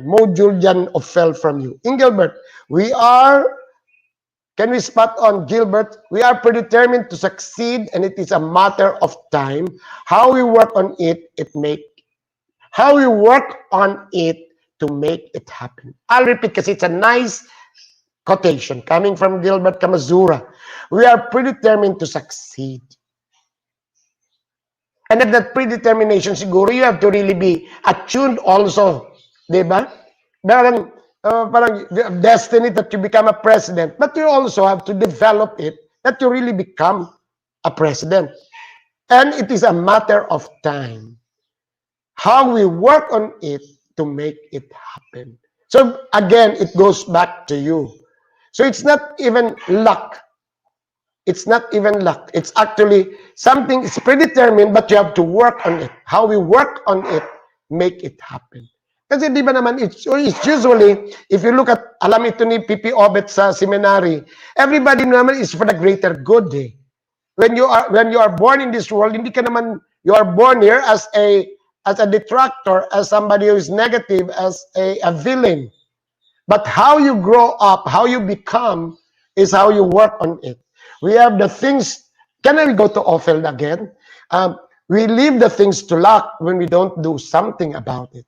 Speaker 8: module dyan of fell from you. In Gilbert, can we spot on Gilbert? We are predetermined to succeed and it is a matter of time. How we work on it, to make it happen. I'll repeat because it's a nice quotation coming from Gilbert Kamazura. We are predetermined to succeed. And at that predetermination, siguro you have to really be attuned also. Diba? Parang destiny that you become a president. But you also have to develop it that you really become a president. And it is a matter of time. How we work on it to make it happen. So again, it goes back to you. So it's not even luck. It's not even luck. It's actually something, it's predetermined, but you have to work on it. How we work on it, make it happen. Kasi di ba naman, it's usually, if you look at, alam ito ni P.P. Obet sa seminary, everybody naman is for the greater good. Eh. When you are born in this world, hindi ka naman, you are born here as a detractor, as somebody who is negative, as a villain. But how you grow up, how you become, is how you work on it. We have the things, can I go to Ophel again? We leave the things to luck when we don't do something about it,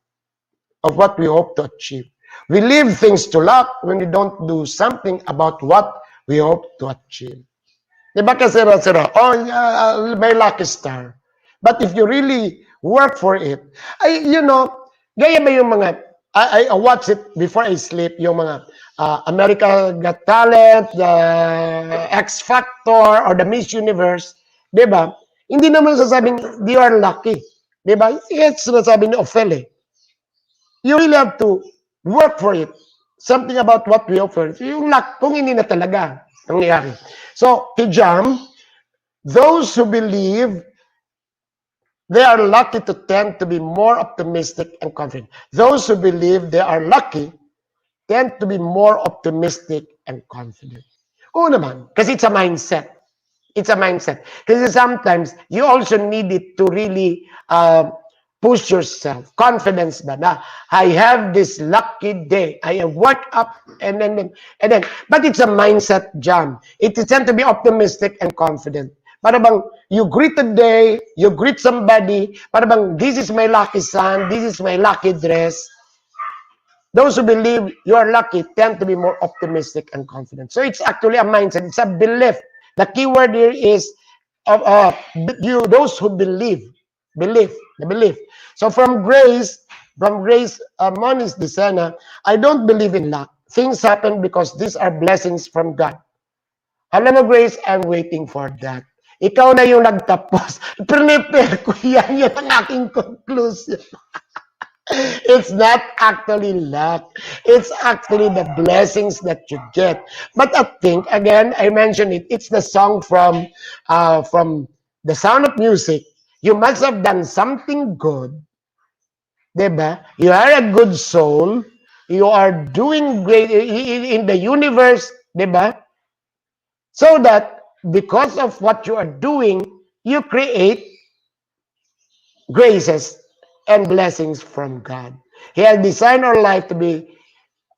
Speaker 8: of what we hope to achieve. We leave things to luck when we don't do something about what we hope to achieve. Diba kasi may lucky star. But if you really work for it, gaya ba yung mga, I watch it before I sleep, yung mga America Got Talent, the X Factor, or the Miss Universe, di ba? Hindi naman sasabing, you are lucky. Di ba? It's sinasabi ni Ophel. You really have to work for it. Something about what we offer. Yung luck, kung hindi na talaga nangyayari. So, Kijam, those who believe, they are lucky to tend to be more optimistic and confident. Those who believe they are lucky tend to be more optimistic and confident. Oo naman, kasi it's a mindset. It's a mindset. Kasi sometimes, you also need it to really push yourself. Confidence ba na, I have this lucky day. I have worked up, and then, but it's a mindset jam. It is tend to be optimistic and confident. Para bang, you greet a day, you greet somebody, para bang, this is my lucky sun, this is my lucky dress. Those who believe you are lucky tend to be more optimistic and confident. So it's actually a mindset. It's a belief. The key word here is those who believe. The belief. So from grace, From Grace Moniz Dicena, I don't believe in luck. Things happen because these are blessings from God. Alam mo, Grace, I'm waiting for that. Ikaw na yung nagtapos. Prepare ko yan. Yan ang aking conclusion. It's not actually luck. It's actually the blessings that you get. But I think, again, I mentioned it. It's the song from The Sound of Music. You must have done something good. Diba? You are a good soul. You are doing great in the universe. Diba? So that because of what you are doing, you create graces and blessings from God. He has designed our life to be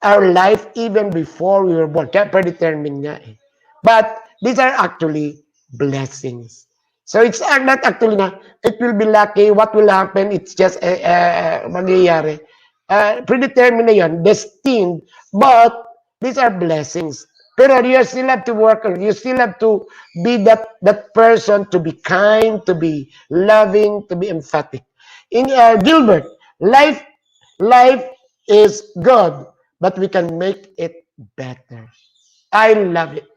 Speaker 8: our life even before we were born. Kaya predetermined nga eh. But these are actually blessings. So it's not actually na, it will be lucky, what will happen, it's just mangyayari. Predetermined na yun, destined, but these are blessings. Pero you still have to work, you still have to be that person, to be kind, to be loving, to be emphatic. In Gilbert, life is good, but we can make it better. I love it.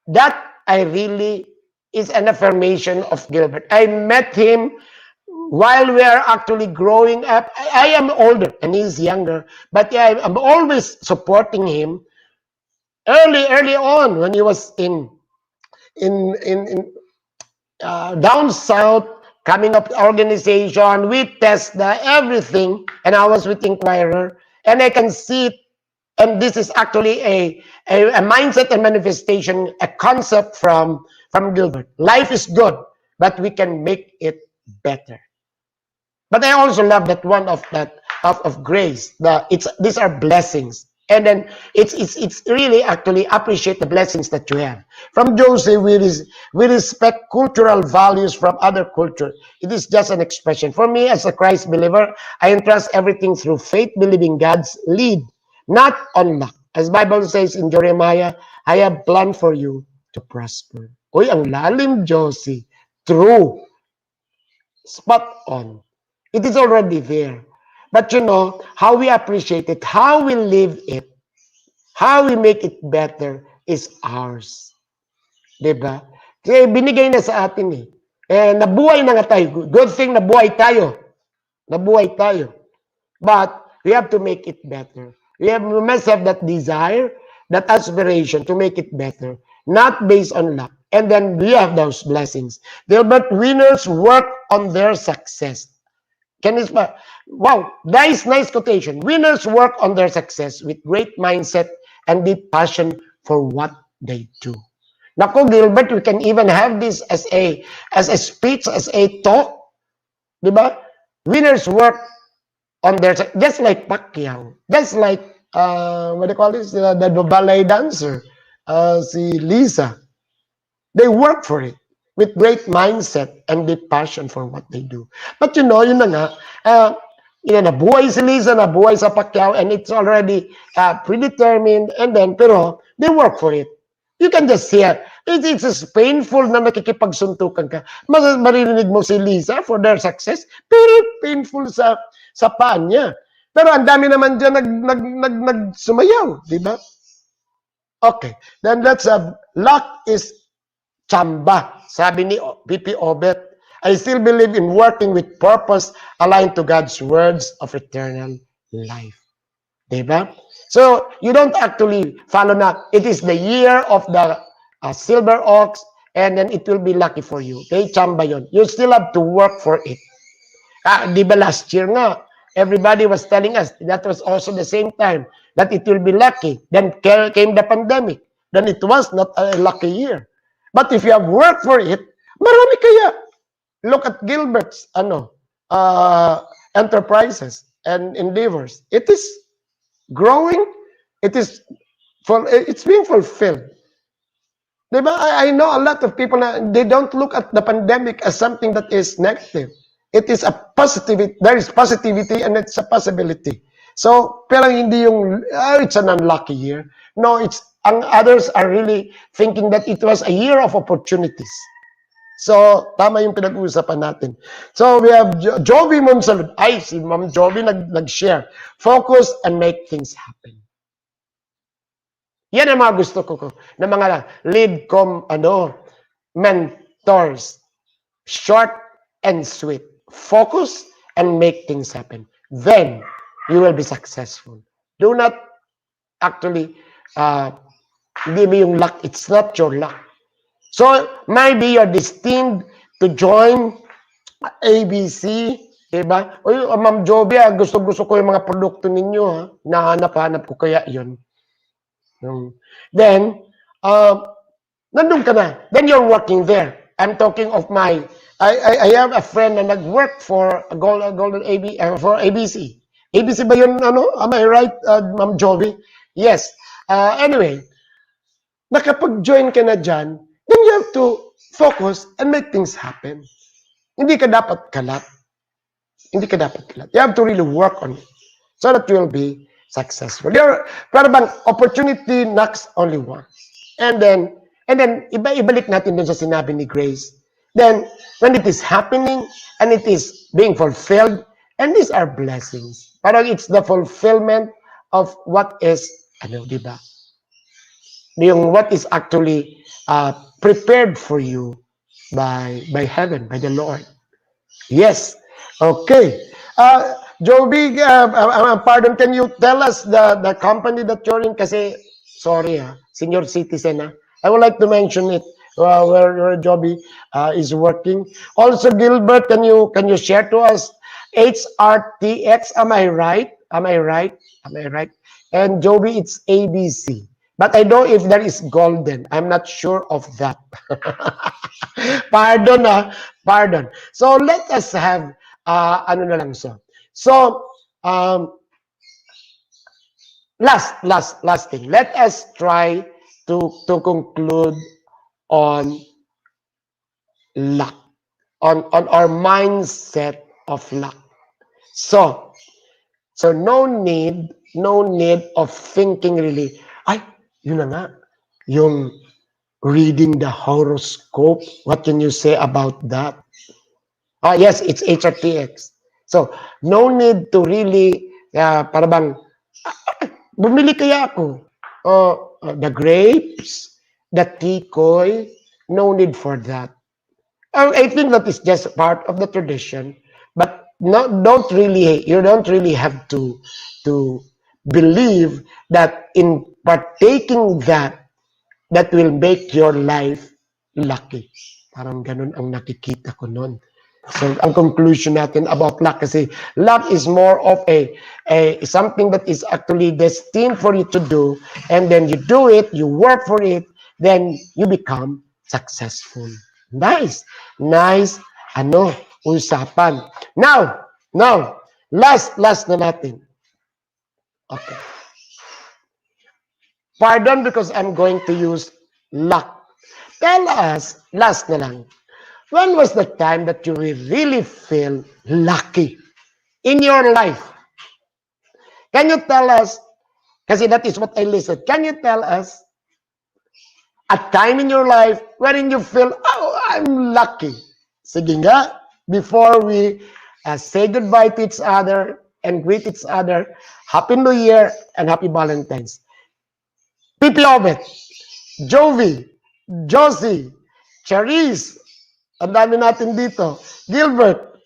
Speaker 8: That I really is an affirmation of Gilbert. I met him while we are actually growing up. I am older and he's younger, but I'm always supporting him. Early on when he was in down south, coming up organization, we test everything, and I was with Inquirer, and I can see it. And this is actually a mindset and manifestation, a concept from Gilbert. Life is good, but we can make it better. But I also love that one of grace. These are blessings. And then it's really actually appreciate the blessings that you have. From Jose, we respect cultural values from other culture. It is just an expression. For me, as a Christ believer, I entrust everything through faith, believing God's lead, not on luck. As Bible says in Jeremiah, I have planned for you to prosper. Uy, ang lalim, Josie. True. Spot on. It is already there. But you know, how we appreciate it, how we live it, how we make it better is ours. Diba? Kasi binigay na sa atin eh. Nabuhay na nga tayo. Good thing nabuhay tayo. Nabuhay tayo. But we have to make it better. We must have that desire, that aspiration to make it better. Not based on luck. And then we have those blessings. But winners work on their success. Wow, nice quotation. Winners work on their success with great mindset and deep passion for what they do. Nako, Gilbert, we can even have this as a speech, as a talk. Diba? Winners work on their, just like Pacquiao, just like, what do you call this, the ballet dancer, si Lisa. They work for it with great mindset and deep passion for what they do. But you know, yun na nga, nabuhay si Lisa, nabuhay sa Pacquiao, and it's already predetermined, and then, pero, they work for it. You can just hear, it's just painful na nakikipagsuntukan ka. Maririnig mo si Lisa for their success, pero painful sa paan niya. Pero ang dami naman dyan nagsumayaw, di ba? Okay, then let's have, luck is chamba, sabi ni VP Obet. I still believe in working with purpose aligned to God's words of eternal life. Diba? So, you don't actually follow na, it is the year of the silver ox, and then it will be lucky for you. Okay, chamba yun. You still have to work for it. Diba last year nga, everybody was telling us, that was also the same time, that it will be lucky. Then came the pandemic. Then it was not a lucky year. But if you have worked for it, marami kaya. Look at Gilbert's enterprises and endeavors. It is growing. It's being fulfilled. Diba? I know a lot of people they don't look at the pandemic as something that is negative. It is a positivity. There is positivity and it's a possibility. So, pero hindi yung, it's an unlucky year. No, others are really thinking that it was a year of opportunities. So, tama yung pinag-uusapan natin. So, we have Jovi Monsalud. Ay, si Ma'am Jovi nag-share. Focus and make things happen. Yan ang mga gusto ko na mga lead mentors. Short and sweet. Focus and make things happen. Then, you will be successful. Do not actually, hindi mo yung luck. It's not your luck. So, maybe you're destined to join ABC, diba? Uy, Ma'am Joby, gusto-gusto ko yung mga produkto ninyo, ha? Nahanap-hanap ko kaya yun. Then, nandun ka na. Then you're working there. I'm talking of I have a friend na nag-work for Golden for ABC. ABC ba yun, Am I right, Ma'am Joby? Yes. Anyway, nakapag-join ka na dyan, then you have to focus and make things happen. Hindi ka dapat kalat. Hindi ka dapat kalat. You have to really work on it so that you will be successful. Para bang opportunity knocks only once. And then ibalik natin dun sa sinabi ni Grace. Then, when it is happening and it is being fulfilled, and these are blessings. Parang it's the fulfillment of what is, di ba? Yung what is actually prepared for you by heaven, by the Lord. Yes. Okay. Joby, pardon, can you tell us the company that you're in? Kasi, sorry, senior citizen. I would like to mention it where Joby is working. Also, Gilbert, can you share to us HRTX? Am I right? And Joby, it's ABC. But I know if there is golden. I'm not sure of that. Pardon. So let us have So last thing. Let us try to conclude on luck, on our mindset of luck. So no need of thinking really. Yun na nga, yung reading the horoscope. What can you say about that? Yes, it's HRTX. So, no need to really, para bang, bumili kaya ako. The grapes, the tikoy, no need for that. I think that is just part of the tradition, but you don't really have to believe that in partaking that will make your life lucky. Parang ganun ang nakikita ko nun. So, ang conclusion natin about luck, kasi luck is more of a something that is actually destined for you to do, and then you do it, you work for it, then you become successful. Nice usapan. Now, last na natin. Okay. Pardon because I'm going to use luck. Tell us, last na lang, when was the time that you really feel lucky in your life? Can you tell us, kasi that is what I listened, can you tell us a time in your life wherein you feel, I'm lucky? Sige nga, before we say goodbye to each other and greet each other, Happy New Year and Happy Valentine's. Pipi Obet, Jovi, Josie, Charisse, ang dami natin dito, Gilbert,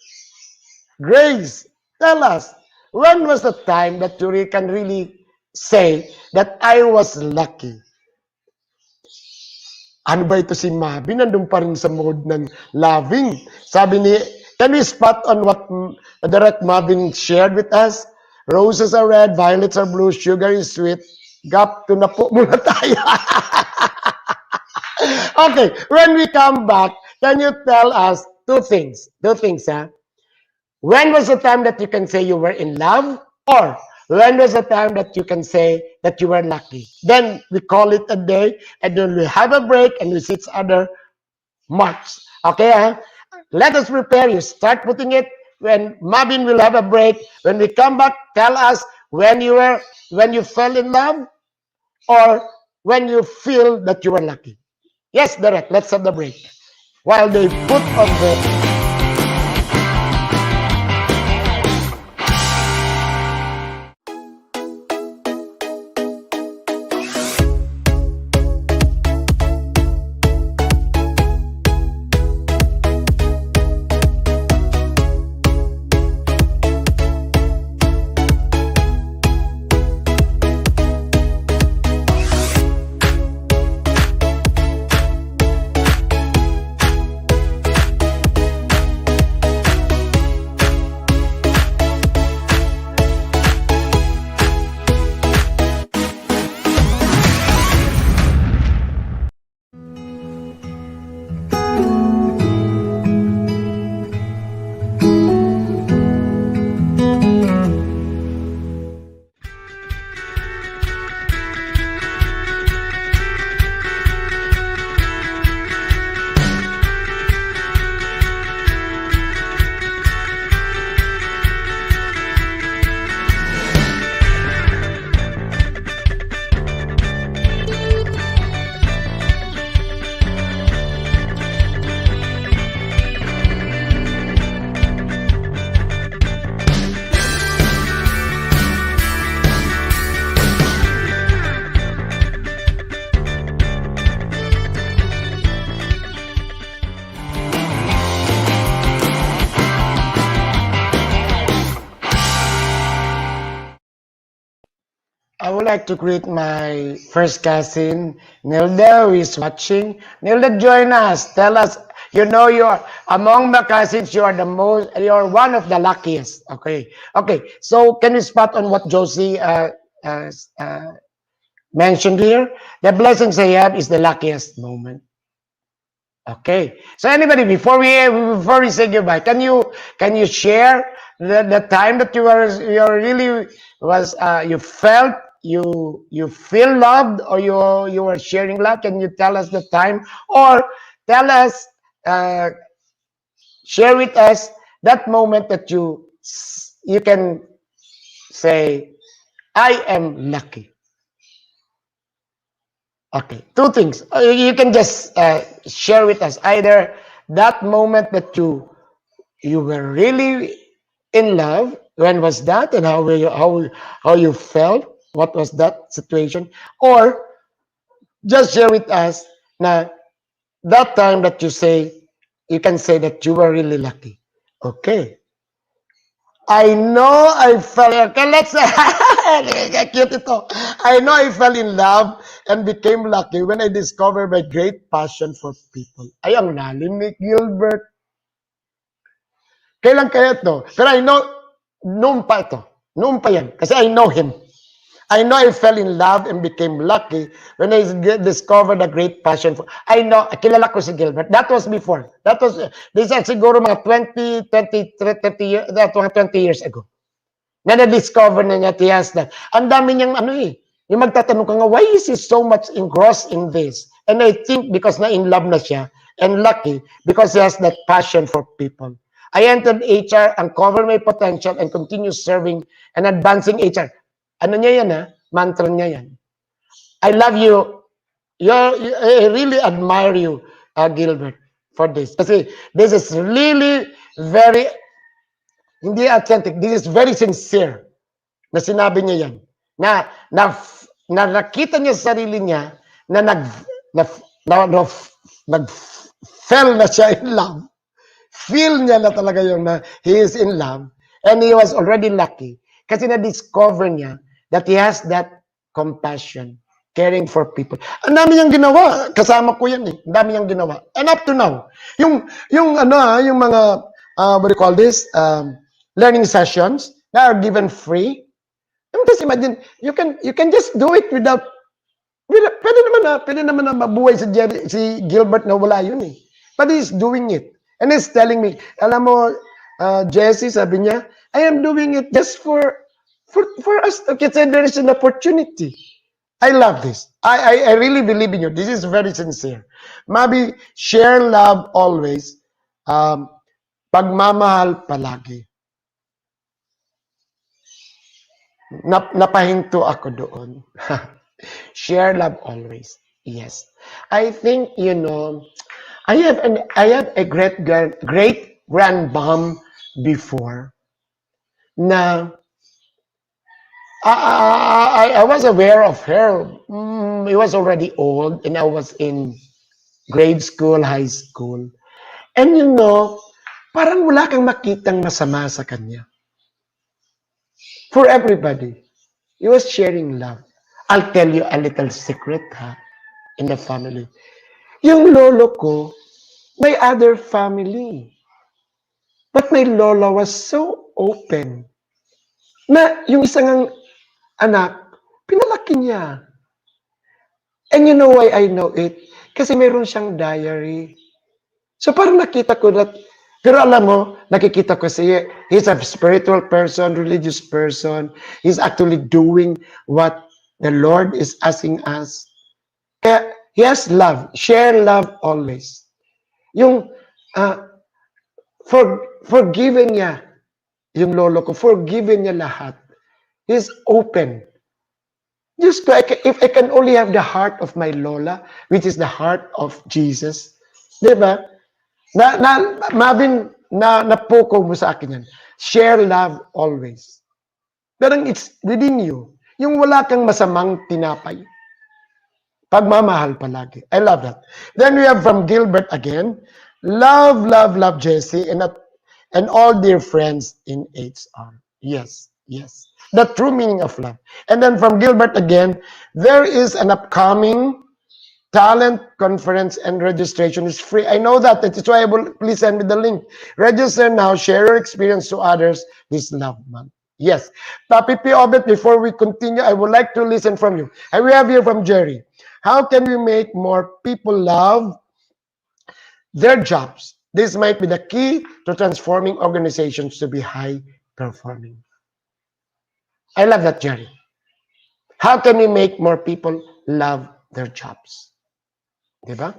Speaker 8: Grace, tell us, when was the time that you can really say that I was lucky? Ano ba ito si Mabi? Nandun pa rin sa mode ng loving. Sabi ni, can we spot on what Direct Mabin shared with us? Roses are red, violets are blue, sugar is sweet. Gap to na po muna tayo. Okay, when we come back, can you tell us two things, When was the time that you can say you were in love? Or when was the time that you can say that you were lucky? Then we call it a day, and then we have a break, and we see each other March. Okay, Let us prepare. You start putting it. When Mabin will have a break. When we come back, tell us when you fell in love, or when you feel that you were lucky. Yes, Derek, let's have the break. while they put on the I would like to greet my first cousin, Nilda, who is watching. Nilda, join us. Tell us, you're among the cousins, you're one of the luckiest. Okay. So can you spot on what Josie mentioned here? The blessings I have is the luckiest moment. Okay. So anybody, before we say goodbye, can you share the time that you really was you felt you feel loved, or you were sharing love? Can you tell us the time, or tell us share with us that moment that you can say, I am lucky? Okay, two things. You can just share with us either that moment that you were really in love. When was that, and how you felt? What was that situation? Or just share with us na that time that you can say that you were really lucky. Okay. I know I fell. Okay, let's cute ito. I know I fell in love and became lucky when I discovered my great passion for people. Ay, ang lalim ni Gilbert. Kailan kaya ito? Pero I know, noon pa ito. Noon pa yan. Kasi I know him. I know I fell in love and became lucky when I discovered a great passion for... I know, kilala ko si Gilbert. That was before. This is siguro mga 30 years, mga 20 years ago. Na na-discover na niya, he has that. Ang dami niyang yung magtatanong ka nga, why is he so much engrossed in this? And I think because na in love na siya, and lucky because he has that passion for people. I entered HR, uncover my potential, and continue serving and advancing HR. Ano niya yan, mantra niya yan. I love you. I really admire you, Gilbert, for this. Kasi this is really very, hindi authentic. This is very sincere na sinabi niya yan. Na nakita niya sa sarili niya na nag-fell na siya in love. Feel niya na talaga yung na he is in love, and he was already lucky kasi na-discover niya that he has that compassion, caring for people. Ang dami niyang ginawa. Kasama ko yan eh. Ang dami niyang ginawa. And up to now, yung mga, what do you call this? Learning sessions that are given free. Just imagine, you can just do it without, pwede naman na mabuhay si Gilbert na wala yun eh. But he's doing it. And he's telling me, alam mo, Jessie, sabi niya, I am doing it just for us to consider there is an opportunity. I love this. I really believe in you. This is very sincere. Maybe share love always. Pagmamahal palagi. Napahinto ako doon. Share love always. Yes. I think, I had a great grandmom before na I was aware of her. He was already old and I was in grade school, high school. And you know, parang wala kang makitang masama sa kanya. For everybody. He was sharing love. I'll tell you a little secret in the family. Yung lolo ko, may other family. But my lola was so open na yung isang anak, pinalaki niya. And you know why I know it? Kasi meron siyang diary. So parang nakita ko that, pero alam mo, nakikita ko siya, he's a spiritual person, religious person. He's actually doing what the Lord is asking us. Kaya, he has love. Share love always. Yung, forgiven niya, yung lolo ko, forgiven niya lahat. He's open. Just if I can only have the heart of my lola, which is the heart of Jesus, di ba? Napoko mo sa akin yan. Share love always. Pero it's within you. Yung wala kang masamang tinapay. Pagmamahal palagi. I love that. Then we have from Gilbert again. Love, love, love, Jesse, and all dear friends in HR. Yes, yes. The true meaning of love. And then from Gilbert again, there is an upcoming talent conference and registration is free. I know that. That is why please send me the link. Register now. Share your experience to others this love month. Yes. Papi P. Obet, before we continue, I would like to listen from you. And we have here from Jerry. How can we make more people love their jobs? This might be the key to transforming organizations to be high performing. I love that, Jerry. How can we make more people love their jobs? Diba?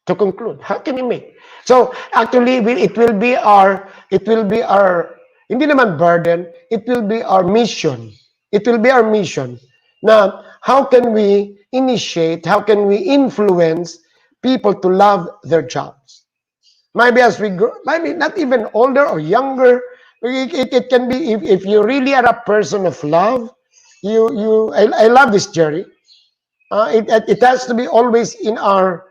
Speaker 8: To conclude, how can we make? So actually, it will be our, hindi naman burden, it will be our mission. It will be our mission. Now, how can we initiate, how can we influence people to love their jobs? Maybe as we grow, maybe not even older or younger, it can be, if you really are a person of love, I love this, Jerry. It has to be always in our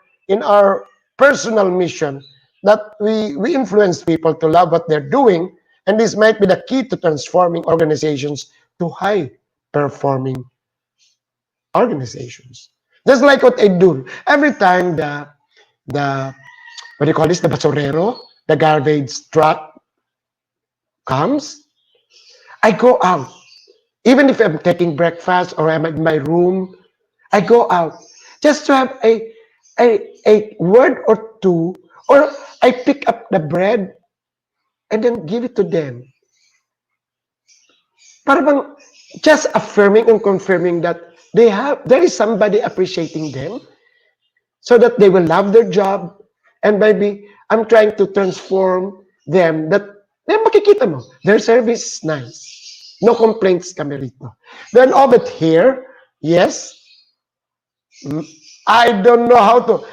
Speaker 8: personal mission that we influence people to love what they're doing, and this might be the key to transforming organizations to high performing organizations. Just like what I do every time the what do you call this, the basurero, the garbage truck comes, I go out. Even if I'm taking breakfast or I'm in my room, I go out just to have a word or two, or I pick up the bread and then give it to them. Parang just affirming and confirming that there is somebody appreciating them, so that they will love their job, and maybe I'm trying to transform them that makikita mo, their service is nice. No complaints kami rito. Then over here, yes, I don't know how to.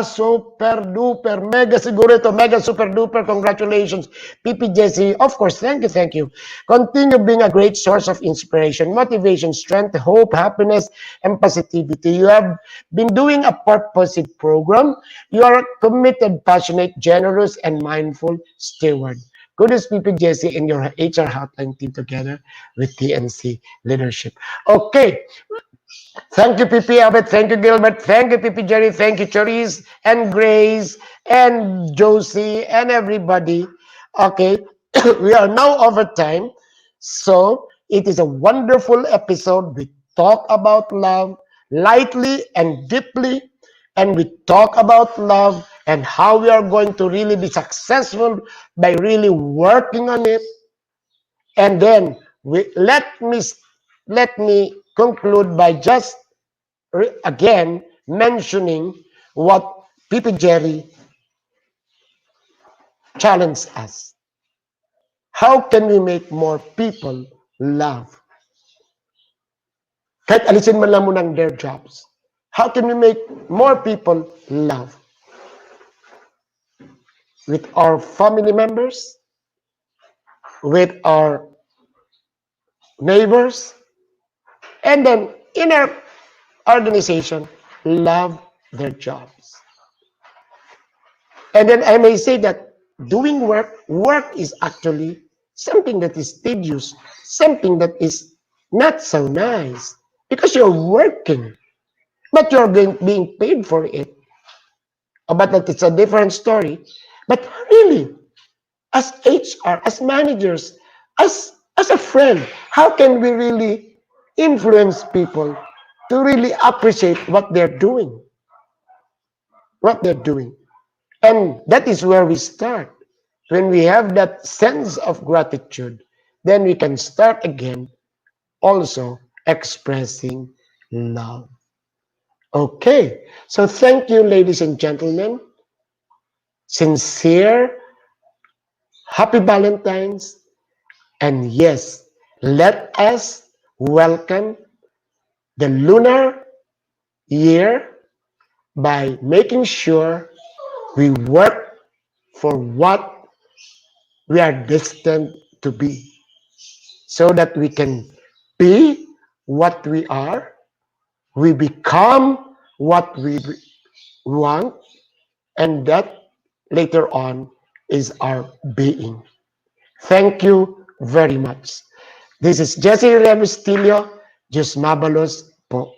Speaker 8: Super duper, mega siguro ito, mega super duper, congratulations, Pipi Jesse. Of course, thank you. Continue being a great source of inspiration, motivation, strength, hope, happiness, and positivity. You have been doing a purposive program. You are a committed, passionate, generous, and mindful steward. Kudos, Pipi Jesse, and your HR hotline team together with TNC leadership. Okay. Thank you, Pipi Abet. Thank you, Gilbert. Thank you, Pipi Jerry. Thank you, Cherise and Grace and Josie and everybody. Okay, we are now over time. So it is a wonderful episode. We talk about love lightly and deeply, and we talk about love and how we are going to really be successful by really working on it. And then let me conclude by just again mentioning what Pipi Jerry challenged us. How can we make more people love? Kahit alisin man lang mo ng their jobs. How can we make more people love? with our family members, with our neighbors, and then in our organization, love their jobs. And then I may say that doing work is actually something that is tedious, something that is not so nice, because you're working, but you're being paid for it. But that it's a different story. But really, as HR, as managers, as a friend, how can we really influence people to really appreciate what they're doing? What they're doing. And that is where we start. When we have that sense of gratitude, then we can start again also expressing love. Okay, so thank you, ladies and gentlemen. Sincere, happy Valentine's. And yes, let us welcome the lunar year by making sure we work for what we are destined to be, so that we can be what we are, we become what we want, and that later on is our being. Thank you very much. This is Jesse Rebustillo, Diyos Mabalos po.